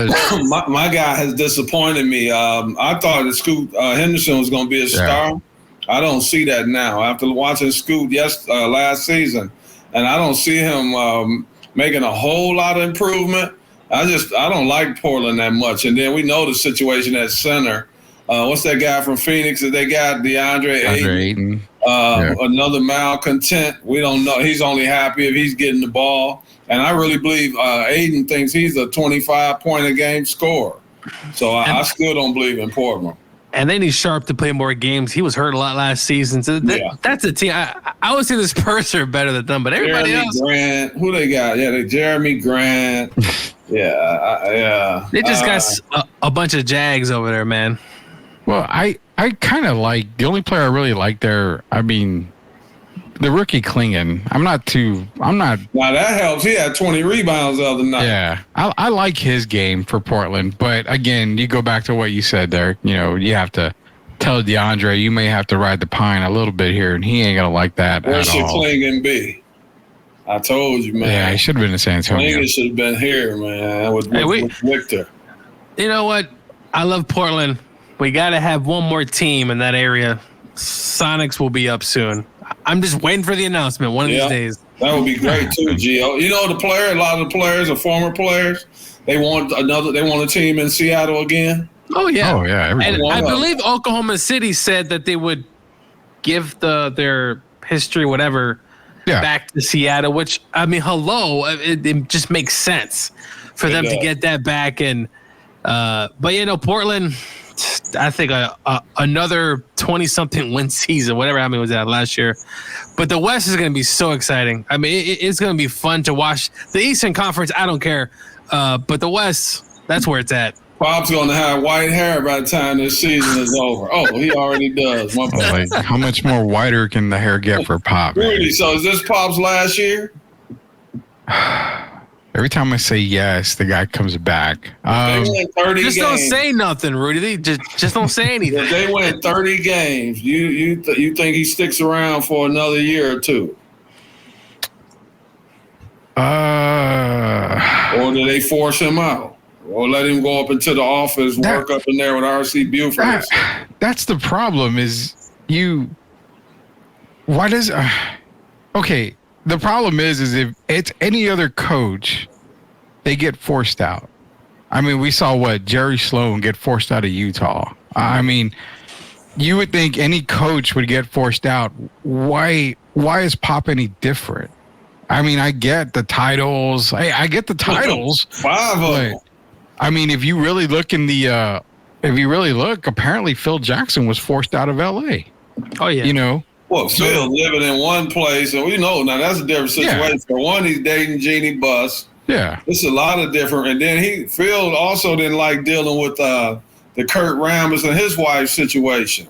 my guy has disappointed me. I thought that Scoot Henderson was going to be a star. I don't see that now. After watching Scoot last season, and I don't see him making a whole lot of improvement. I don't like Portland that much. And then we know the situation at center. What's that guy from Phoenix that they got? DeAndre Ayton. Another malcontent. We don't know. He's only happy if he's getting the ball. And I really believe Ayton thinks he's a 25-point-a-game scorer. So I still don't believe in Portland. And they need Sharp to play more games. He was hurt a lot last season. So that's a team. I would say the Spurs are better than them, but everybody else. Grant. Who they got? Yeah, Jeremy Grant. They just got a bunch of Jags over there, man. Well, I kind of like the only player I really like there. I mean, the rookie Klingon. I'm not. Now that helps. He had 20 rebounds the other night. Yeah, I like his game for Portland, but again, you go back to what you said there. You have to tell DeAndre you may have to ride the pine a little bit here, and he ain't gonna like that Where at all. Where should Klingon be? I told you, man. Yeah, he should have been in San Antonio. Klingon should have been here, man, with Victor. You know what? I love Portland. We got to have one more team in that area. Sonics will be up soon. I'm just waiting for the announcement one of these days. That would be great too, Gio. A lot of the players are former players. They want a team in Seattle again. Oh yeah. And I believe Oklahoma City said that they would give their history, whatever, back to Seattle, which, I mean, it just makes sense for them to get that back. And but Portland, I think another 20-something win season, whatever happened was that last year. But the West is going to be so exciting. I mean, it's going to be fun to watch. The Eastern Conference, I don't care. But the West, that's where it's at. Pop's going to have white hair by the time this season is over. Oh, he already does. How much more whiter can the hair get for Pop? Rudy, so is this Pop's last year? Every time I say yes, the guy comes back. Just don't say nothing, Rudy. Just don't say anything. If they win 30 games, you think he sticks around for another year or two? Or do they force him out? Or let him go up into the office, work up in there with R.C. Buford? That's the problem okay. The problem is if it's any other coach, they get forced out. I mean, we saw Jerry Sloan get forced out of Utah. I mean, you would think any coach would get forced out. Why is Pop any different? I mean, I get the titles. I get the titles. 5 of them. I mean, if you really look apparently Phil Jackson was forced out of L.A. Oh yeah. Well, Phil living in one place, and we know now that's a different situation. Yeah. For one, he's dating Jeannie Buss. Yeah, it's a lot of different. And then Phil also didn't like dealing with the the Kurt Rambis and his wife situation.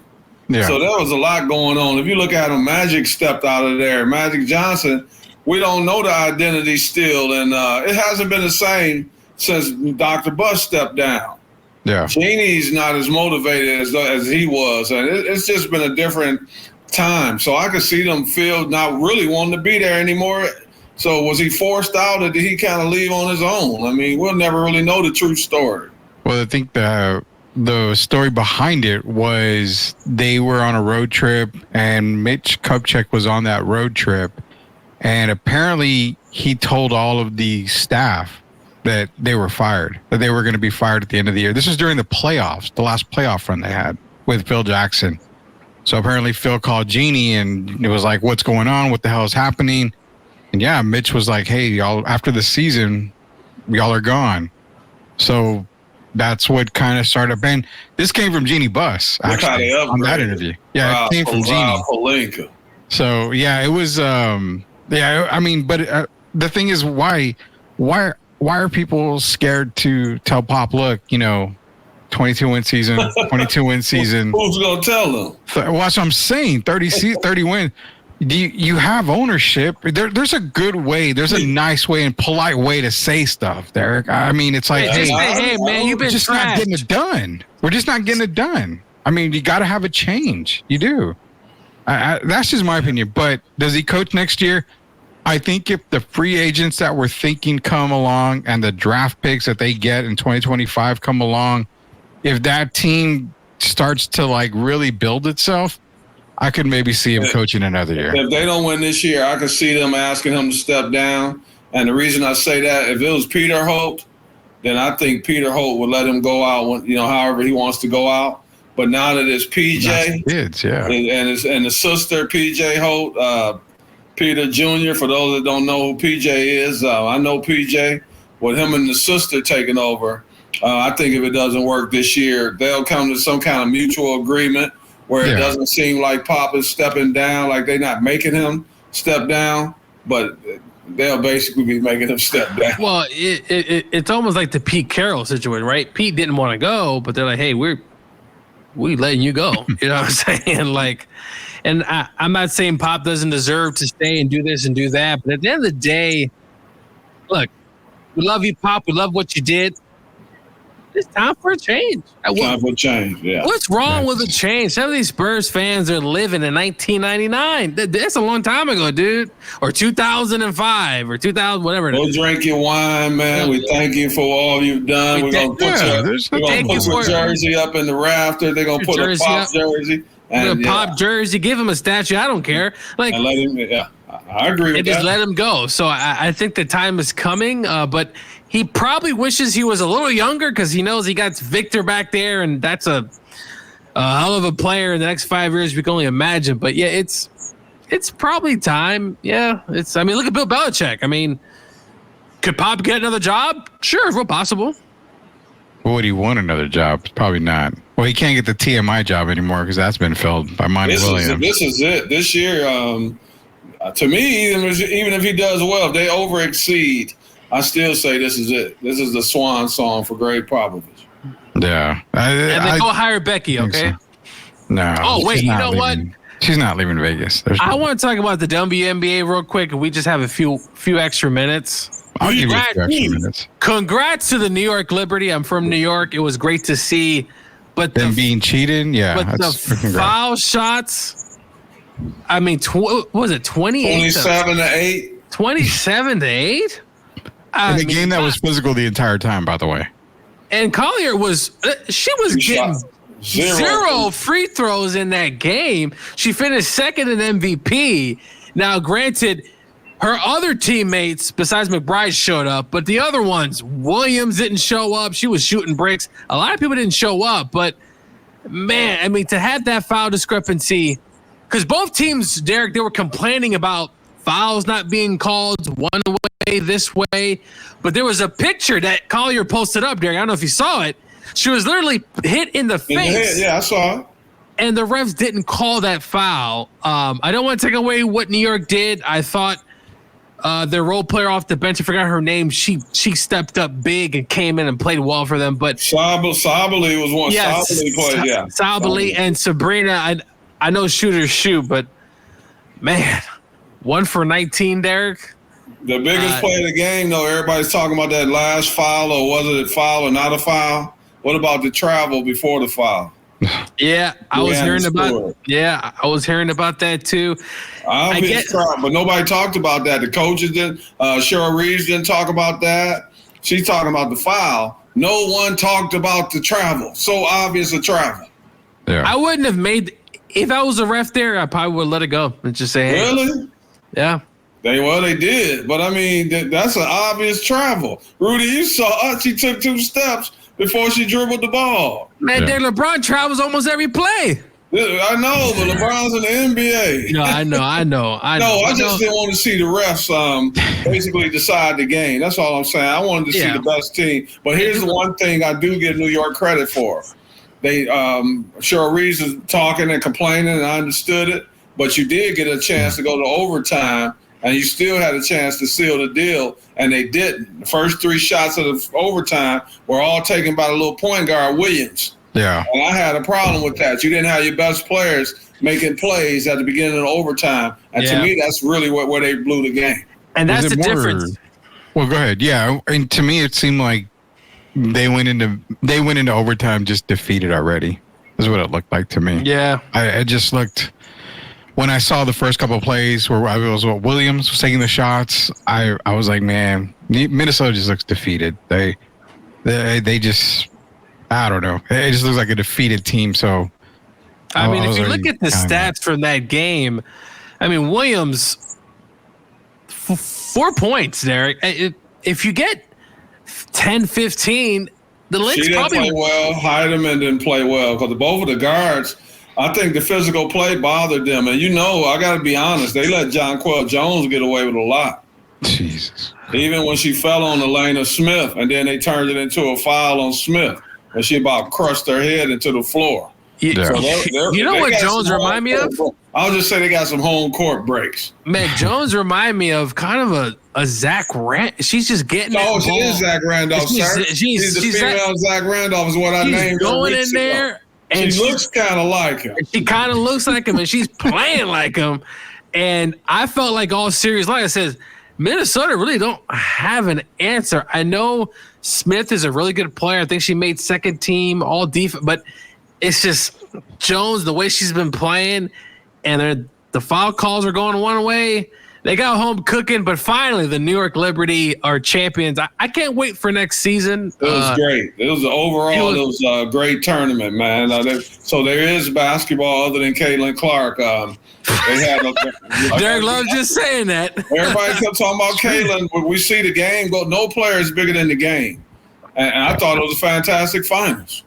Yeah. So there was a lot going on. If you look at him, Magic stepped out of there. Magic Johnson, we don't know the identity still, and it hasn't been the same since Dr. Bush stepped down. Yeah. Genie's not as motivated as he was, and it's just been a different time. So I could see them feel not really wanting to be there anymore. So was he forced out, or did he kind of leave on his own? I mean, we'll never really know the true story. Well, I think the story behind it was they were on a road trip, and Mitch Kupchak was on that road trip, and apparently he told all of the staff that they were fired, that they were going to be fired at the end of the year. This was during the playoffs, the last playoff run they had with Phil Jackson. So apparently Phil called Genie and it was like, what's going on? What the hell is happening? And yeah, Mitch was like, hey, y'all, after the season, y'all are gone. So that's what kind of started. And this came from Jeannie Buss, actually, on that interview. Yeah, it came from Jeannie. So yeah, it was, yeah, I mean, but the thing is, why are people scared to tell Pop, look, 22-win season, 22-win season. Who's going to tell them? Well, that's what I'm saying. 30 win. You have ownership. There's a good way. There's a nice way and polite way to say stuff, Derek. I mean, it's like, hey, man, you've been just not getting it done. We're just not getting it done. I mean, you got to have a change. You do. That's just my opinion. But does he coach next year? I think if the free agents that we're thinking come along and the draft picks that they get in 2025 come along, if that team starts to like really build itself, I could maybe see him coaching another year. If they don't win this year, I could see them asking him to step down. And the reason I say that, if it was Peter Holt, then I think Peter Holt would let him go out when, however he wants to go out. But now that it's PJ, kids, yeah, and the sister PJ Holt, Peter Jr., for those that don't know who PJ is, I know PJ. With him and the sister taking over, I think if it doesn't work this year, they'll come to some kind of mutual agreement where it doesn't seem like Pop is stepping down, like they're not making him step down, but they'll basically be making him step down. Well, it's almost like the Pete Carroll situation, right? Pete didn't want to go, but they're like, hey, we letting you go. You know what I'm saying? And I'm not saying Pop doesn't deserve to stay and do this and do that, but at the end of the day, look, we love you, Pop. We love what you did. It's time for a change. Time for a change, yeah. What's wrong with a change? Some of these Spurs fans are living in 1999. That's a long time ago, dude. Or 2005 or 2000, whatever. Go drink your wine, man. We thank you for all you've done. We're going to put your jersey up in the rafter. They're going to put a Pop jersey. And Pop jersey, give him a statue. I don't care. Let him, I agree with that. Just let him go. So I think the time is coming, but he probably wishes he was a little younger because he knows he got Victor back there, and that's a hell of a player in the next 5 years. We can only imagine. But yeah, it's probably time. Yeah, look at Bill Belichick. I mean, could Pop get another job? Sure, if possible. Would he want another job? Probably not. Well, he can't get the TMI job anymore because that's been filled by Monty Williams. This is it. This year, to me, even if he does well, if they over-exceed, I still say this is it. This is the swan song for Greg Popovich. Yeah. And then go hire Becky, okay? So. No. Oh, wait, you know what? She's not leaving Vegas. I want to talk about the WNBA real quick, and we just have a few extra minutes. I'll give you a few extra minutes. Congrats to the New York Liberty. I'm from New York. It was great to see. But them being cheated, yeah. But the foul shots, I mean, what was it, 28? 27-8? 27-8? In a game that was physical the entire time, by the way. And Collier was getting zero free throws in that game. She finished second in MVP. Now, granted, her other teammates besides McBride showed up, but the other ones, Williams didn't show up. She was shooting bricks. A lot of people didn't show up, but man, I mean, to have that foul discrepancy, because both teams, Derek, they were complaining about fouls not being called one way, this way, but there was a picture that Collier posted up, Derek. I don't know if you saw it. She was literally hit in the face. Yeah, I saw it. And the refs didn't call that foul. I don't want to take away what New York did. I thought their role player off the bench, I forgot her name. She stepped up big and came in and played well for them. But Sabali was one. Yes, Sabali played, yeah. Sabali and Sabrina. I know shooters shoot, but man, 1 for 19, Derek. The biggest play of the game, though, everybody's talking about that last foul, or was it a foul or not a foul? What about the travel before the foul? Yeah, I was hearing about that too. Obvious travel, but nobody talked about that. The coaches didn't. Cheryl Reeves didn't talk about that. She's talking about the foul. No one talked about the travel. So obvious a travel. Yeah. I wouldn't have made. If I was a ref there, I probably would let it go and just say, hey. Really? Yeah. They did, but I mean that's an obvious travel. Rudy, you saw she took 2 steps before she dribbled the ball. Man, LeBron travels almost every play. I know, but LeBron's in the NBA. No, I know. I just didn't want to see the refs basically decide the game. That's all I'm saying. I wanted to see the best team. But here's the one thing I do give New York credit for. They Cheryl Reeves is talking and complaining, and I understood it. But you did get a chance to go to overtime, and you still had a chance to seal the deal, and they didn't. The first 3 shots of the overtime were all taken by the little point guard, Williams. Yeah. And I had a problem with that. You didn't have your best players making plays at the beginning of the overtime. And to me, that's really where they blew the game. And that's the difference. Well, go ahead. Yeah. And to me, it seemed like they went into overtime just defeated already. Is what it looked like to me. Yeah. I just looked. When I saw the first couple of plays where Williams was taking the shots, I was like, man, Minnesota just looks defeated. They just, I don't know. It just looks like a defeated team. So, I mean, if you look at the stats from that game, I mean, Williams, 4 points, Derek. If you get 10, 15, the Lynx she didn't play well. Heidemann didn't play well because both of the guards. I think the physical play bothered them. And, I got to be honest, they let Jonquel Jones get away with a lot. Jesus. Even when she fell on Elena Smith, and then they turned it into a foul on Smith, and she about crushed her head into the floor. Yeah. So you know what Jones remind me of? I'll just say they got some home court breaks. Man, Jones remind me of kind of a Zach Randolph. She's just getting it. She is Zach Randolph, sir. She's the female Zach Randolph is what I named her. Going in there. And she looks kind of like him. She kind of looks like him, and she's playing like him. And I felt like all serious, like I said, Minnesota really don't have an answer. I know Smith is a really good player. I think she made second team all defense, but it's just Jones, the way she's been playing, and the foul calls are going one way. They got home cooking, but finally the New York Liberty are champions. I can't wait for next season. It was great. It was a great tournament, man. So there is basketball other than Caitlin Clark. They had Derek Love just saying that. Everybody kept talking about Caitlin. When we see the game go, no player is bigger than the game. And I thought it was a fantastic finals.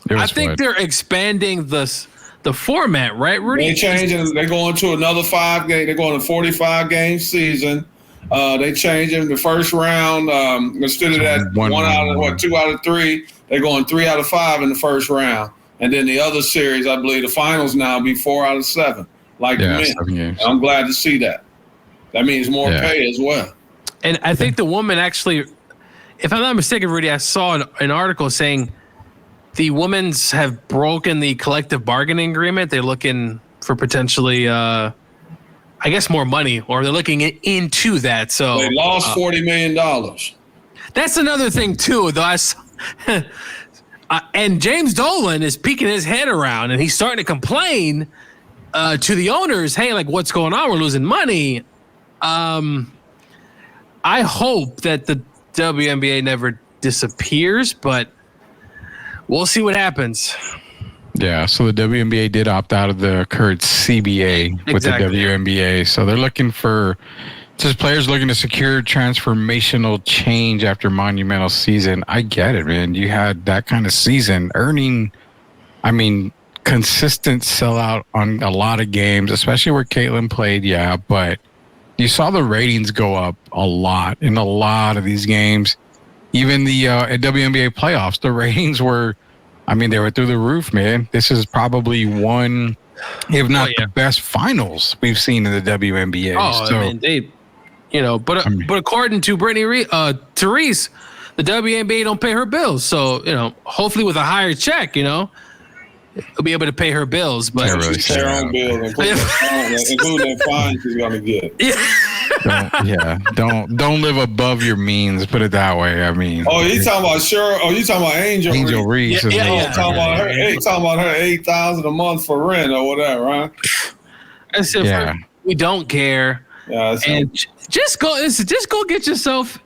I think they're expanding the format, right, Rudy? They changing. They're going to another 5 game. They're going to 45 game season. They changing the first round instead of that 2 out of 3. They're going 3 out of 5 in the first round, and then the other series, I believe, the finals now be 4 out of 7, like the men. 7 games. I'm glad to see that. That means more pay as well. And I think the woman actually, if I'm not mistaken, Rudy, I saw an article saying the women's have broken the collective bargaining agreement. They're looking for potentially, I guess, more money, or they're looking into that. So they lost $40 million. That's another thing too, though. And James Dolan is peeking his head around, and he's starting to complain to the owners, "Hey, like, what's going on? We're losing money." I hope that the WNBA never disappears, but we'll see what happens. Yeah, so the WNBA did opt out of the current CBA with the WNBA. So they're looking for just players looking to secure transformational change after monumental season. I get it, man. You had that kind of season earning, consistent sellout on a lot of games, especially where Caitlin played, but you saw the ratings go up a lot in a lot of these games. Even the WNBA playoffs, the ratings were, they were through the roof, man. This is probably one, if not the best finals we've seen in the WNBA. Oh, But according to Therese, the WNBA don't pay her bills. So hopefully with a higher check, we'll be able to pay her bills. But pay her own bills, including the fine she's gonna get. Don't live above your means. Put it that way. I mean. Oh, you talking about Cheryl? Oh, you talking about Angel Reese? Talking about her. Talking about her $8,000 a month for rent or whatever, right? That's it. We don't care. Yeah, and just go get yourself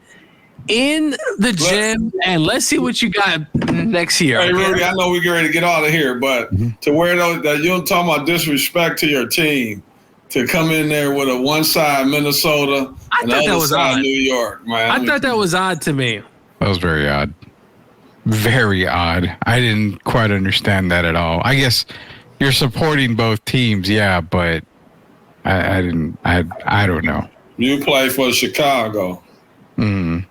in the gym and let's see what you got next year. Hey, Rudy, I know we're ready to get out of here, but to where that you're talking about disrespect to your team, to come in there with a one side Minnesota and the other side New York, man. I thought that was odd to me. That was very odd. Very odd. I didn't quite understand that at all. I guess you're supporting both teams, yeah, but I don't know. You play for Chicago. Mm-hmm.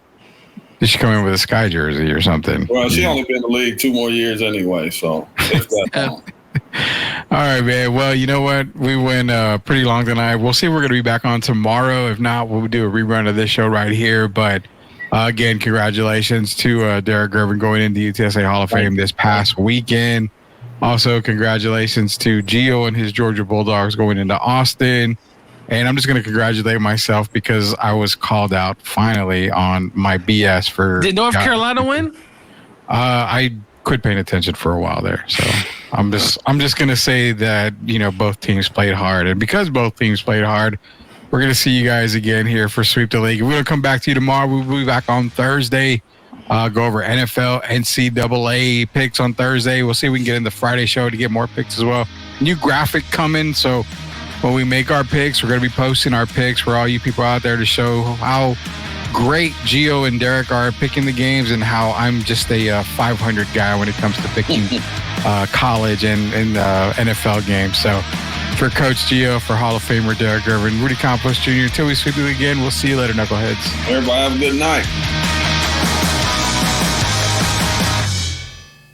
Did she come in with a Sky jersey or something? Well, she only been in the league 2 more years anyway, so it's that long. All right, man. Well, you know what? We went pretty long tonight. We'll see if we're going to be back on tomorrow. If not, we'll do a rerun of this show right here. But again, congratulations to Derek Gervin going into UTSA Hall of Fame this past weekend. Also, congratulations to Gio and his Georgia Bulldogs going into Austin. And I'm just going to congratulate myself because I was called out finally on my BS for. Did North Carolina win? I quit paying attention for a while there, so I'm just going to say that both teams played hard, and because both teams played hard, we're going to see you guys again here for Sweep the League. We're going to come back to you tomorrow. We'll be back on Thursday. Go over NFL, NCAA picks on Thursday. We'll see if we can get in the Friday show to get more picks as well. New graphic coming, so when we make our picks, we're going to be posting our picks for all you people out there to show how great Gio and Derek are picking the games and how I'm just a 500 guy when it comes to picking college and NFL games. So for Coach Gio, for Hall of Famer Derek Gervin, Rudy Campos Jr., until we sweep you again, we'll see you later, Knuckleheads. Everybody have a good night.